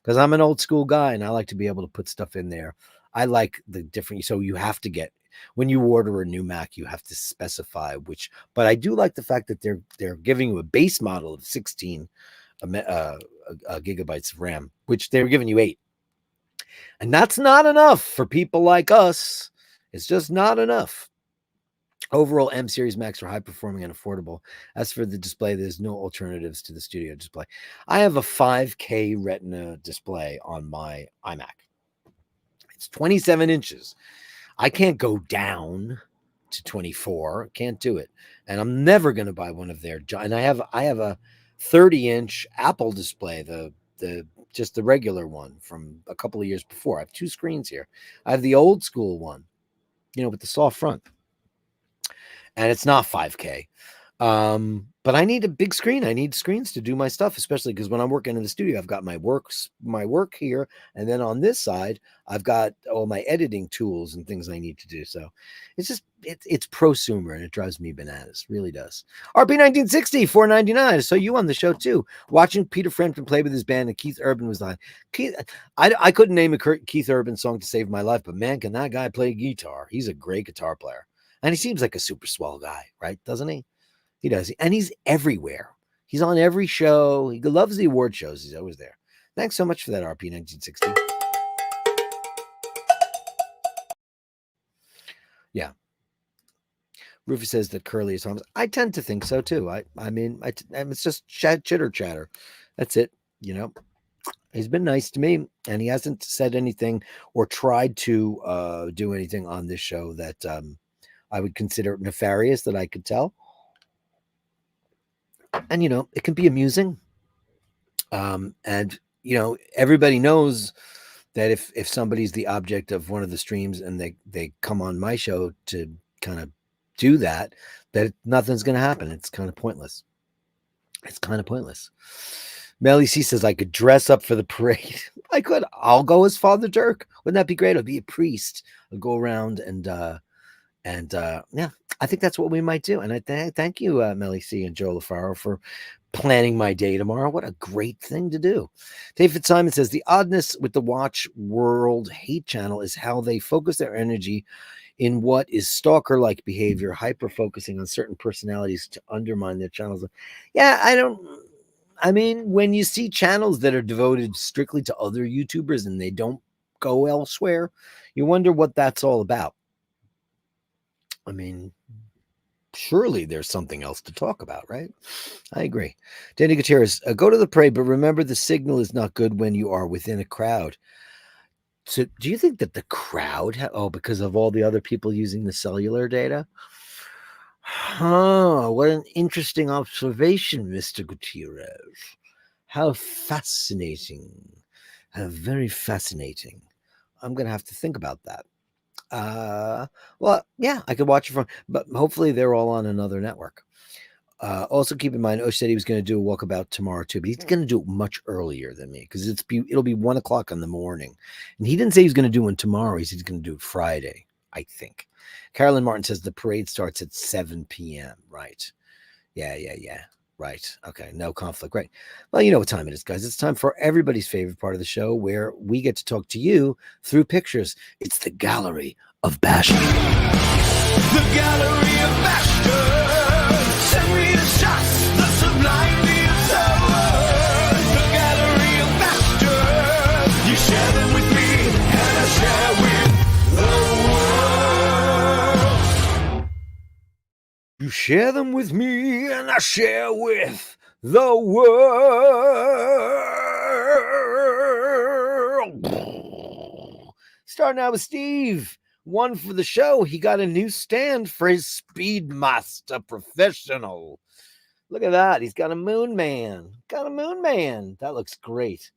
because I'm an old school guy and I like to be able to put stuff in there. I like the different, so you have to get, when you order a new Mac, you have to specify which, but I do like the fact that they're giving you a base model of 16 gigabytes of RAM, which they're giving you 8. And that's not enough for people like us. It's just not enough. Overall, M series Macs are high performing and affordable. As for the display, there's no alternatives to the studio display. I have a 5K Retina display on my iMac. It's 27 inches. I can't go down to 24. Can't do it. And I'm never going to buy one of their. And I have a 30-inch Apple display, just the regular one from a couple of years before. I have 2 screens here. I have the old school one, with the soft front. And it's not 5K. But I need a big screen. I need screens to do my stuff, especially because when I'm working in the studio, I've got my work here. And then on this side, I've got all my editing tools and things I need to do. So it's prosumer and it drives me bananas. Really does. RP1960, $4.99. So you on the show too. Watching Peter Frampton play with his band and Keith Urban was on. I couldn't name a Keith Urban song to save my life, but man, can that guy play guitar? He's a great guitar player. And he seems like a super swell guy, right? Doesn't he? He does. And he's everywhere. He's on every show. He loves the award shows. He's always there. Thanks so much for that, RP1960. Yeah. Rufus says that Curly is harmless. I tend to think so, too. I mean, it's just chitter chatter. That's it. He's been nice to me, and he hasn't said anything or tried to do anything on this show that I would consider nefarious that I could tell. And, it can be amusing. And, everybody knows that if somebody's the object of one of the streams and they come on my show to kind of do that nothing's going to happen. It's kind of pointless. Melly C says I could dress up for the parade. I could. I'll go as Father Dirk. Wouldn't that be great? I'll be a priest. I'll go around and yeah, I think that's what we might do. And I thank you, Melly C and Joe LaFaro, for planning my day tomorrow. What a great thing to do. David Simon says the oddness with the Watch World hate channel is how they focus their energy in what is stalker-like behavior, hyper-focusing on certain personalities to undermine their channels. Yeah, I mean, when you see channels that are devoted strictly to other YouTubers and they don't go elsewhere, you wonder what that's all about. I mean, surely there's something else to talk about, right? I agree. Danny Gutierrez, go to the parade, but remember the signal is not good when you are within a crowd. So do you think that the crowd, because of all the other people using the cellular data? What an interesting observation, Mr. Gutierrez. How fascinating. How very fascinating. I'm going to have to think about that. Well, yeah, I could watch it from, but hopefully they're all on another network. Also, keep in mind, Osh said he was going to do a walkabout tomorrow too, but he's going to do it much earlier than me because it'll be 1 o'clock in the morning, and he didn't say he was going to do one tomorrow. He said he's going to do it Friday, I think. Carolyn Martin says the parade starts at 7 p.m. Right? Yeah. Right. Okay. No conflict. Right. Well, you know what time it is, guys. It's time for everybody's favorite part of the show where we get to talk to you through pictures. It's the Gallery of Bashtards. The Gallery of Bashtards. Send me the shots, the sublime, the absurd. The Gallery of Bashtards. You share them with me, and I share with the world. You share them with me, and I share with the world. Starting out with Steve. One for the show. He got a new stand for his Speedmaster Professional. Look at that. He's got a moon man. That looks great.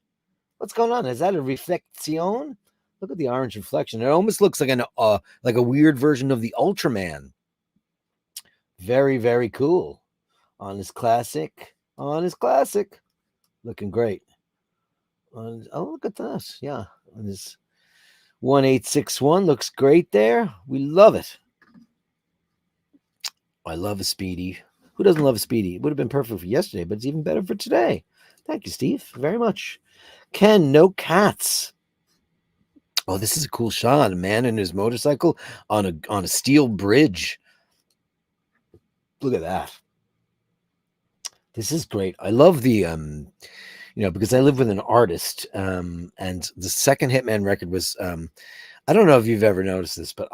What's going on? Is that a reflection? Look at the orange reflection. It almost looks like a weird version of the Ultraman. Very, very cool. On his classic. Looking great. Oh, look at this. Yeah. On his 1861 looks great there. We love it. I love a Speedy. Who doesn't love a Speedy? It would have been perfect for yesterday, but it's even better for today. Thank you, Steve, very much. Ken, no cats. Oh, this is a cool shot. A man and his motorcycle on a steel bridge. Look at that. This is great. I love the because I live with an artist, and the second Hitman record was, I don't know if you've ever noticed this, but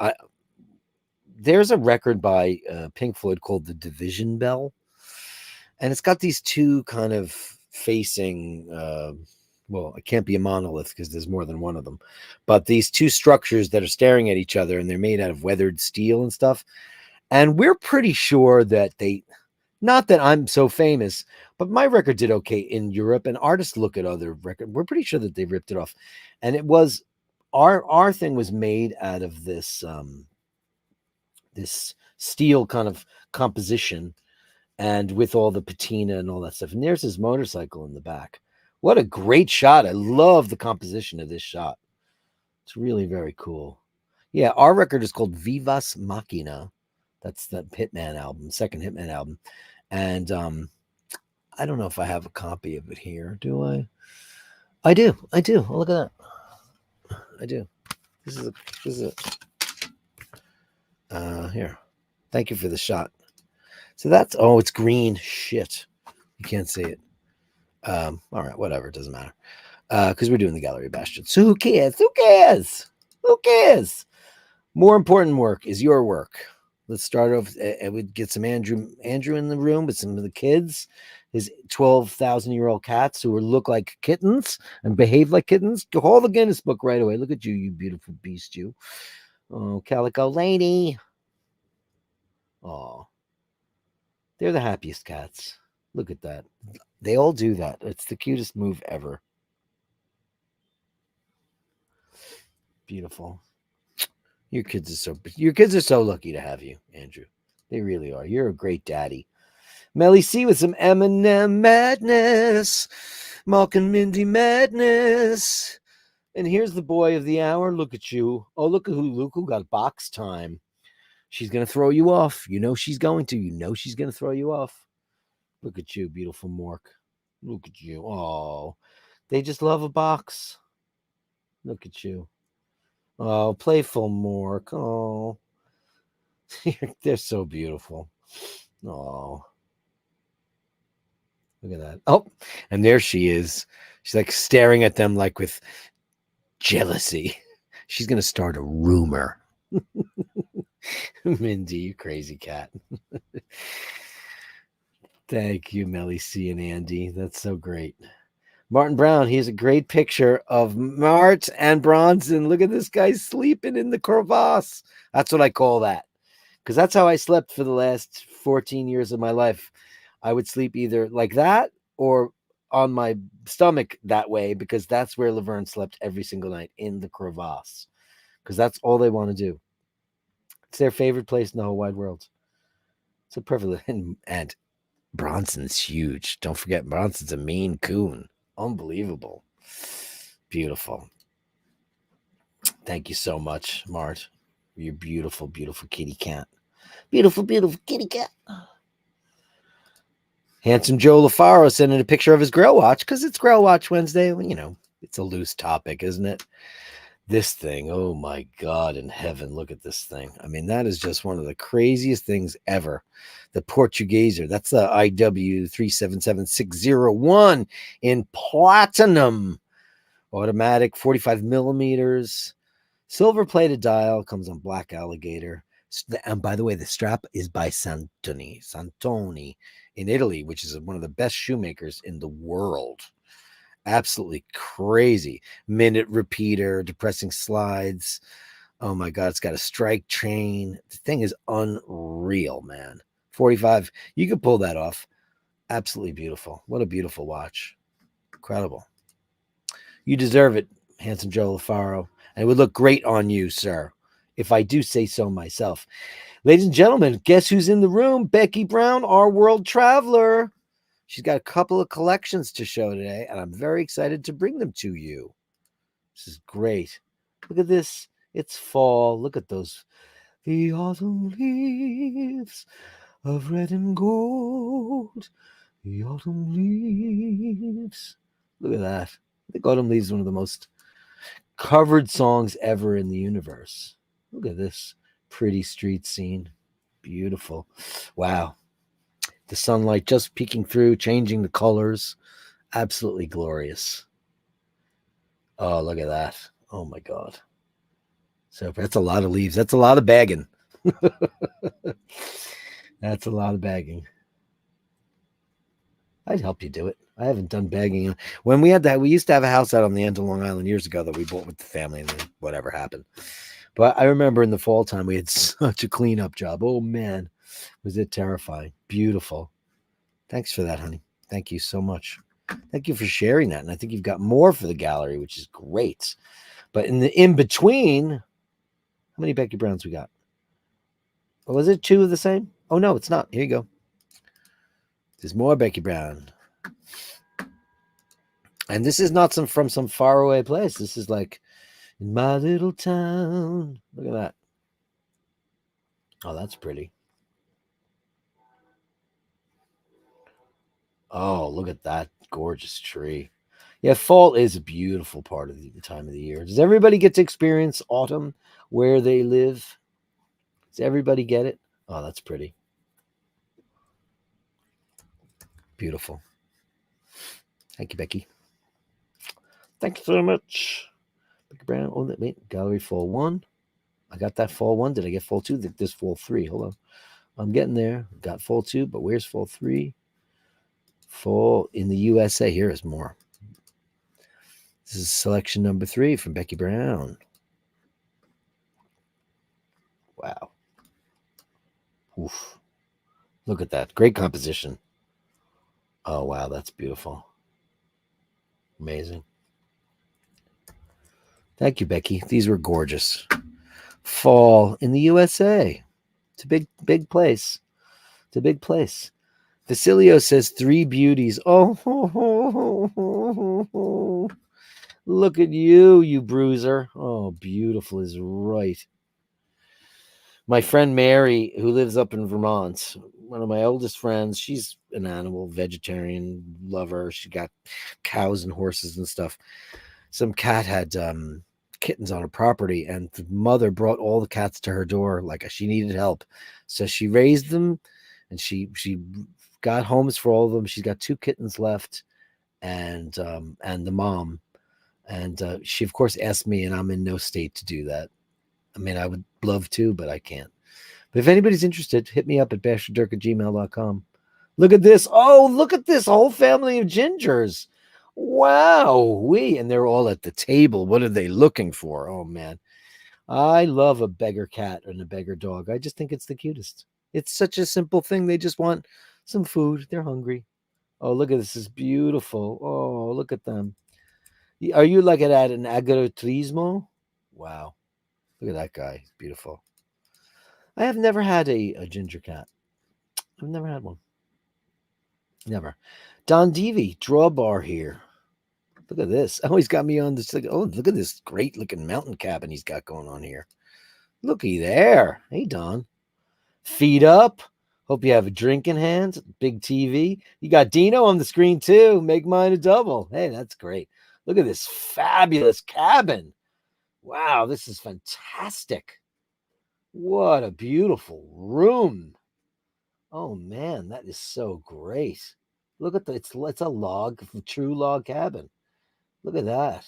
there's a record by Pink Floyd called The Division Bell, and it's got these two kind of facing, it can't be a monolith because there's more than one of them, but these two structures that are staring at each other, and they're made out of weathered steel and stuff, and we're pretty sure that not that I'm so famous, but my record did okay in Europe, and artists look at other records. We're pretty sure that they ripped it off. And it was, our thing was made out of this, this steel kind of composition, and with all the patina and all that stuff. And there's his motorcycle in the back. What a great shot. I love the composition of this shot. It's really very cool. Yeah, our record is called Vivas Machina. That's the Hitman album, second Hitman album. And I don't know if I have a copy of it here. Do I? I do. Oh, look at that. I do. This is it. Here. Thank you for the shot. So that's, it's green. Shit. You can't see it. All right, whatever. It doesn't matter. Because we're doing the Gallery of Bastards. So who cares? More important work is your work. Let's start off. We'd get some Andrew in the room with some of the kids, his 12,000-year-old cats who look like kittens and behave like kittens. Call the Guinness Book right away. Look at you, you beautiful beast, you. Oh, Calico Lady. Oh, they're the happiest cats. Look at that. They all do that. It's the cutest move ever. Beautiful. Your kids are so lucky to have you, Andrew. They really are. You're a great daddy. Melly C with some Eminem madness. Malk and Mindy madness. And here's the boy of the hour. Look at you. Oh, look who got box time. She's going to throw you off. You know she's going to. You know she's going to throw you off. Look at you, beautiful Mork. Look at you. Oh, they just love a box. Look at you. Oh, playful Mork. Oh, they're so beautiful. Oh, look at that. Oh, and there she is. She's like staring at them like with jealousy. She's going to start a rumor. Mindy, you crazy cat. Thank you, Melly C and Andy. That's so great. Martin Brown, he has a great picture of Mart and Bronson. Look at this guy sleeping in the crevasse. That's what I call that. because that's how I slept for the last 14 years of my life. I would sleep either like that or on my stomach that way, because that's where Laverne slept every single night, in the crevasse, because that's all they want to do. It's their favorite place in the whole wide world. It's a privilege. And Bronson's huge. Don't forget, Bronson's a Maine Coon. Unbelievable. Beautiful. Thank you so much, Mart. You're beautiful, beautiful kitty cat. Beautiful, beautiful kitty cat. Handsome Joe LaFaro sending a picture of his Grail watch, because it's Grail Watch Wednesday. It's a loose topic, isn't it? This thing, oh my God in heaven, look at this thing. I mean, that is just one of the craziest things ever. The Portugueser, that's the IW 377601 in platinum. Automatic, 45 millimeters. Silver plated dial, comes on black alligator. And by the way, the strap is by Santoni in Italy, which is one of the best shoemakers in the world. Absolutely crazy. Minute repeater, depressing slides. Oh my God, it's got a strike chain. The thing is unreal, man. 45, you could pull that off. Absolutely beautiful. What a beautiful watch. Incredible. You deserve it, handsome Joe LaFaro. And it would look great on you, sir, if I do say so myself. Ladies and gentlemen, guess who's in the room? Becky Brown, our world traveler. She's got a couple of collections to show today, and I'm very excited to bring them to you. This is great. Look at this. It's fall. Look at those. The autumn leaves of red and gold. The autumn leaves. Look at that. I think Autumn Leaves is one of the most covered songs ever in the universe. Look at this pretty street scene. Beautiful. Wow. The sunlight just peeking through, changing the colors. Absolutely glorious. Oh, look at that. Oh my God. So that's a lot of leaves. That's a lot of bagging. That's a lot of bagging. I'd help you do it. I haven't done bagging. When we used to have a house out on the end of Long Island years ago that we bought with the family, and then whatever happened. But I remember in the fall time, we had such a cleanup job. Oh man, was it terrifying. Beautiful. Thanks for that, honey. Thank you so much. Thank you for sharing that. And I think you've got more for the gallery, which is great. But in between, how many Becky Browns we got? Was it 2 of the same? Oh no, it's not. Here you go. There's more Becky Brown. And this is not from some faraway place. This is like in my little town. Look at that. Oh, that's pretty. Oh, look at that gorgeous tree. Yeah, fall is a beautiful part of the time of the year. Does everybody get to experience autumn where they live? Does everybody get it? Oh, that's pretty. Beautiful. Thank you, Becky. Thank you so much. Becky Brown. Oh, wait. Gallery Fall 1. I got that Fall 1. Did I get Fall 2? This Fall 3. Hold on. I'm getting there. Got Fall 2, but where's Fall 3? Fall in the USA. Here is more. This is selection number 3 from Becky Brown. Wow. Oof. Look at that. Great composition. Oh, wow. That's beautiful. Amazing. Thank you, Becky. These were gorgeous. Fall in the USA. It's a big place. It's a big place. Facilio says 3 beauties. Oh, look at you bruiser. Oh, beautiful is right. My friend Mary, who lives up in Vermont, one of my oldest friends, she's an animal vegetarian lover. She got cows and horses and stuff. Some cat had kittens on her property, and the mother brought all the cats to her door like she needed help. So she raised them, and she got homes for all of them. She's got 2 kittens left, and the mom. And she, of course, asked me, and I'm in no state to do that. I mean, I would love to, but I can't. But if anybody's interested, hit me up at basherdirk@gmail.com. Look at this. Oh, look at this whole family of gingers. Wow. And they're all at the table. What are they looking for? Oh, man. I love a beggar cat and a beggar dog. I just think it's the cutest. It's such a simple thing. They just want some food. They're hungry. Oh, look at this. This is beautiful. Oh, look at them. Are you like it at an agriturismo? Wow. Look at that guy. He's beautiful. I have never had a ginger cat. I've never had one. Never. Don Devi, draw bar here. Look at this. Oh, he's got me on this. Oh, look at this great looking mountain cabin he's got going on here. Looky there. Hey, Don. Feet up. Hope you have a drink in hand. Big TV. You got Dino on the screen too. Make mine a double. Hey, that's great. Look at this fabulous cabin. Wow, this is fantastic. What a beautiful room. Oh man, that is so great. Look at it's a log, true log cabin. Look at that.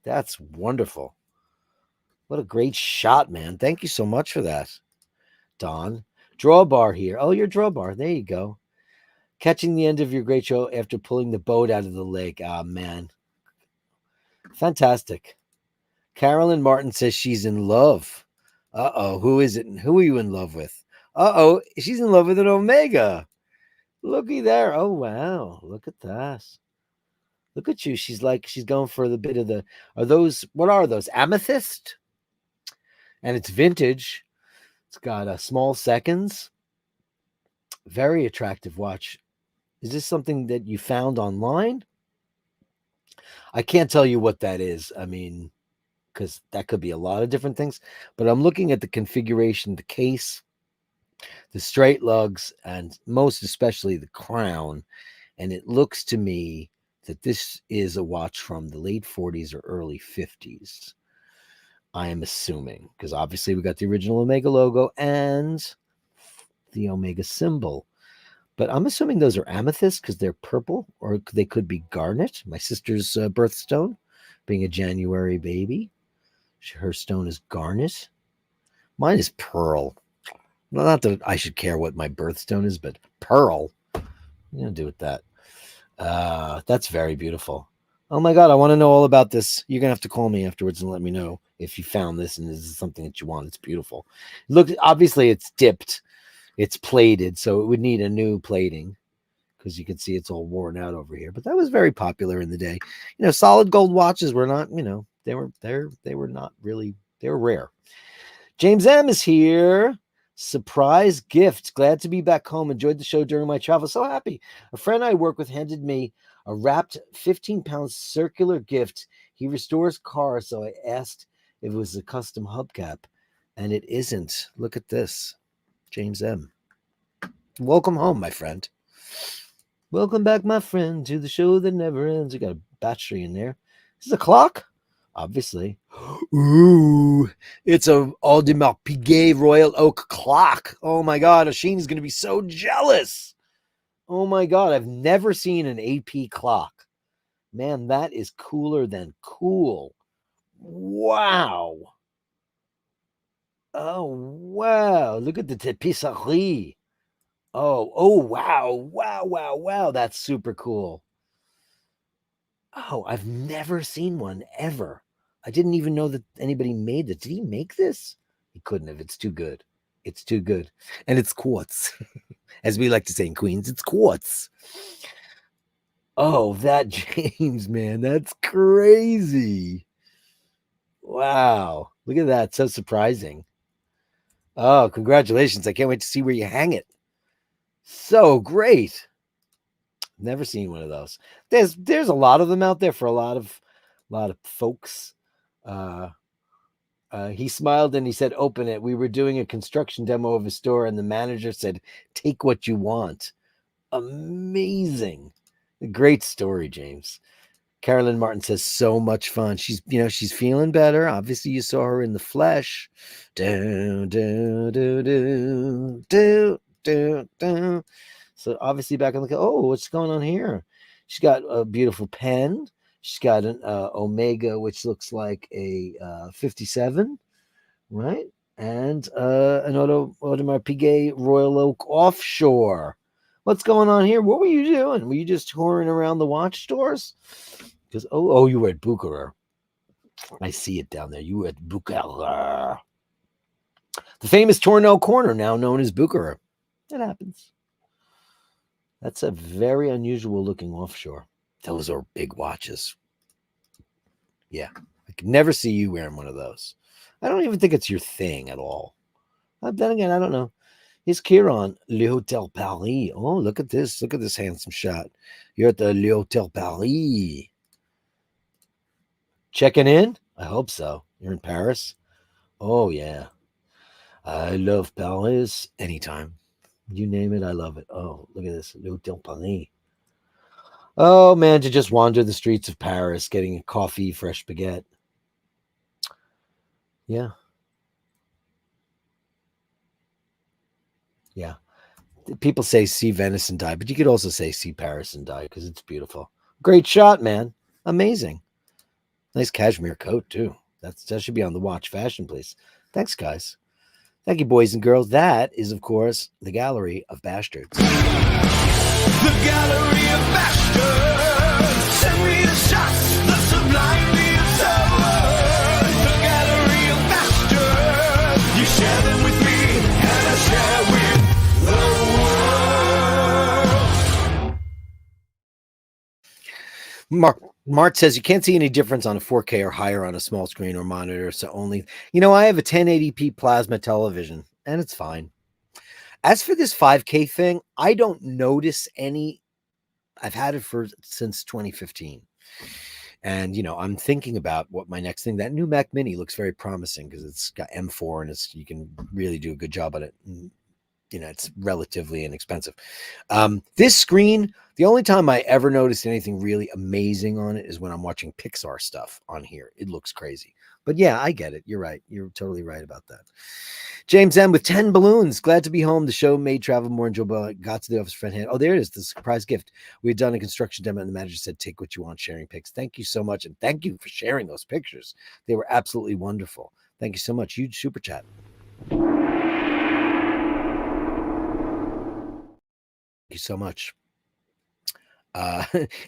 That's wonderful. What a great shot, man. Thank you so much for that. Don. Draw bar here. Oh, your draw bar. There you go. Catching the end of your great show after pulling the boat out of the lake. Ah, man. Fantastic. Carolyn Martin says she's in love. Uh-oh. Who is it? Who are you in love with? Uh-oh. She's in love with an Omega. Looky there. Oh, wow. Look at that. Look at you. She's going for the bit of the, what are those? Amethyst? And it's vintage. It's got small seconds. Very attractive watch. Is this something that you found online? I can't tell you what that is. I mean, because that could be a lot of different things. But I'm looking at the configuration, the case, the straight lugs, and most especially the crown. And it looks to me that this is a watch from the late 40s or early 50s. I am assuming, because obviously we got the original Omega logo and the Omega symbol. But I'm assuming those are amethyst because they're purple, or they could be garnet. My sister's birthstone, being a January baby, her stone is garnet. Mine is pearl. Not that I should care what my birthstone is, but pearl. What are you going to do with that? That's very beautiful. Oh my God, I want to know all about this. You're going to have to call me afterwards and let me know if you found this and this is something that you want. It's beautiful. Look, obviously it's dipped. It's plated, so it would need a new plating because you can see it's all worn out over here. But that was very popular in the day. You know, solid gold watches were not, they were not really, they were rare. James M is here. Surprise gift. Glad to be back home. Enjoyed the show during my travel. So happy. A friend I work with handed me a wrapped 15-pound circular gift. He restores cars, so I asked if it was a custom hubcap, and it isn't. Look at this. James M. Welcome home, my friend. Welcome back, my friend, to the show that never ends. We got a battery in there. Is this a clock? Obviously. Ooh, it's a Audemars Piguet Royal Oak clock. Oh my God, Oisin is going to be so jealous. Oh my God, I've never seen an AP clock. Man, that is cooler than cool. Wow. Oh, wow. Look at the tapisserie. Oh, wow. That's super cool. Oh, I've never seen one ever. I didn't even know that anybody made it. Did he make this? He couldn't have. It's too good. It's too good. And it's quartz. As we like to say in Queens, it's quartz. Oh, that James, man. That's crazy. Wow. Look at that. So surprising. Oh, congratulations. I can't wait to see where you hang it. So great. Never seen one of those. There's a lot of them out there for a lot of folks. He smiled and he said, "Open it." We were doing a construction demo of a store, and the manager said, "Take what you want." Amazing. Great story, James. Carolyn Martin says, so much fun. She's feeling better. Obviously, you saw her in the flesh. Do, do, do, do, do, do, do. So obviously back on the, oh, what's going on here? She's got a beautiful pen. She's got an Omega, which looks like a 57, right? And an Audemars Piguet Royal Oak Offshore. What's going on here? What were you doing? Were you just touring around the watch stores? Because you were at Bucherer. I see it down there. You at Bukhara. The famous Tornell Corner, now known as Bukhara. It happens. That's a very unusual looking offshore. Those are big watches. Yeah. I could never see you wearing one of those. I don't even think it's your thing at all. Then again, I don't know. Here's Kieran, Le Hotel Paris. Oh, look at this. Look at this handsome shot. You're at the Le Hotel Paris. Checking in? I hope so. You're in Paris? Oh, yeah. I love Paris anytime. You name it, I love it. Oh, look at this. Le Hotel Paris. Oh, man, to just wander the streets of Paris, getting a coffee, fresh baguette. Yeah. Yeah. People say see Venice and die, but you could also say see Paris and die because it's beautiful. Great shot, man. Amazing. Nice cashmere coat, too. That should be on the watch fashion, please. Thanks, guys. Thank you, boys and girls. That is, of course, the Gallery of Bashtards. The Gallery of Bashtards. Send me the shots, the sublime, the absurd. The Gallery of Bashtards. You share them with me, and I share with the world. Mart says you can't see any difference on a 4K or higher on a small screen or monitor. So only, I have a 1080p plasma television and it's fine. As for this 5K thing, I don't notice any. I've had it since 2015. And, I'm thinking about what my next thing, that new Mac Mini looks very promising because it's got M4 and you can really do a good job on it. And, it's relatively inexpensive. This screen, the only time I ever noticed anything really amazing on it is when I'm watching Pixar stuff on here. It looks crazy. But yeah, I get it. You're right. You're totally right about that. James M with 10 balloons. Glad to be home. The show made travel more enjoyable. Got to the office friend hand. Oh, there it is. The surprise gift. We had done a construction demo and the manager said, take what you want, sharing pics. Thank you so much. And thank you for sharing those pictures. They were absolutely wonderful. Thank you so much. Huge super chat. Thank you so much.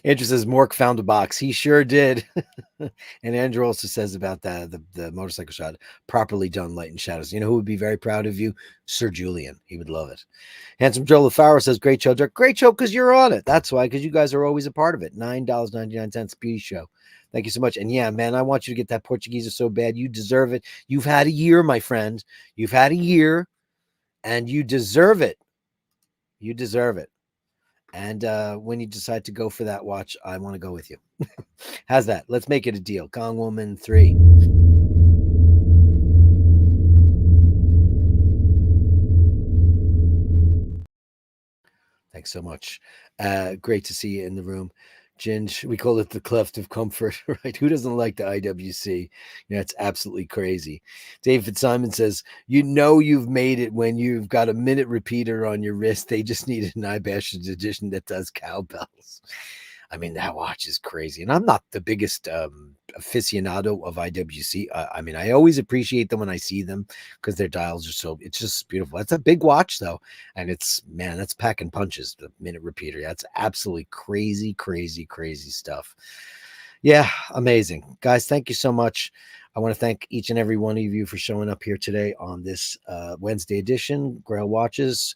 Andrew says Mork found a box. He sure did. And Andrew also says about the motorcycle shot, properly done, light and shadows. You know who would be very proud of you? Sir Julian. He would love it. Handsome Joe LaFaro says, great show, Dirk. Great show because you're on it. That's why, because you guys are always a part of it. $9.99 beauty show. Thank you so much. And yeah, man, I want you to get that Portuguese so bad. You deserve it. You've had a year, my friend. You've had a year and you deserve it. You deserve it. And when you decide to go for that watch, I want to go with you. How's that? Let's make it a deal. Kong Woman 3. Thanks so much. Great to see you in the room. Ginge, we call it the cleft of comfort, right? Who doesn't like the IWC? It's absolutely crazy. David Simon says, you've made it when you've got a minute repeater on your wrist. They just needed an iBashers edition that does cowbells. I mean, that watch is crazy. And I'm not the biggest aficionado of IWC. I mean, I always appreciate them when I see them because their dials are it's just beautiful. That's a big watch, though. And that's packing punches, the minute repeater. That's absolutely crazy, crazy, crazy stuff. Yeah, amazing. Guys, thank you so much. I want to thank each and every one of you for showing up here today on this Wednesday edition, Grail Watches.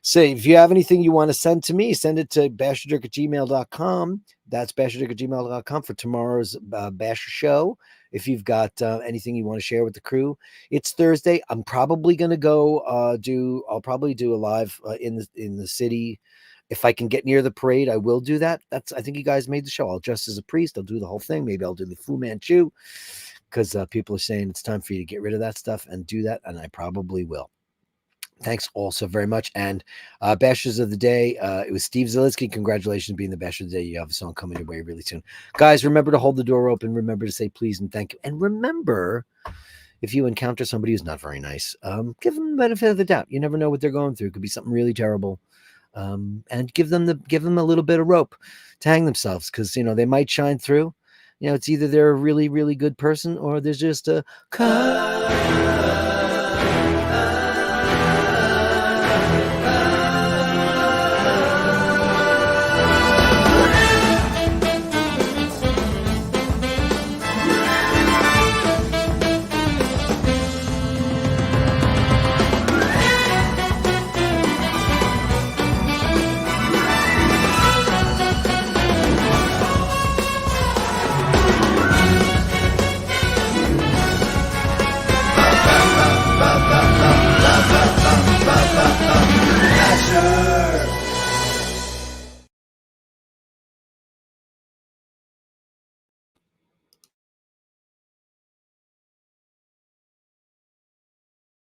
Say, if you have anything you want to send to me, send it to basherdirk@gmail.com. That's basherdirk@gmail.com for tomorrow's Basher show. If you've got anything you want to share with the crew, it's Thursday. I'm probably going to go I'll probably do a live in the city. If I can get near the parade, I will do that. I think you guys made the show. I'll dress as a priest. I'll do the whole thing. Maybe I'll do the Fu Manchu because people are saying it's time for you to get rid of that stuff and do that. And I probably will. Thanks also very much. And Bashers of the Day, it was Steve Zalitsky. Congratulations being the Basher of the Day. You have a song coming your way really soon. Guys, remember to hold the door open. Remember to say please and thank you. And remember, if you encounter somebody who's not very nice, give them the benefit of the doubt. You never know what they're going through. It could be something really terrible. And give them a little bit of rope to hang themselves because, they might shine through. It's either they're a really, really good person or there's just a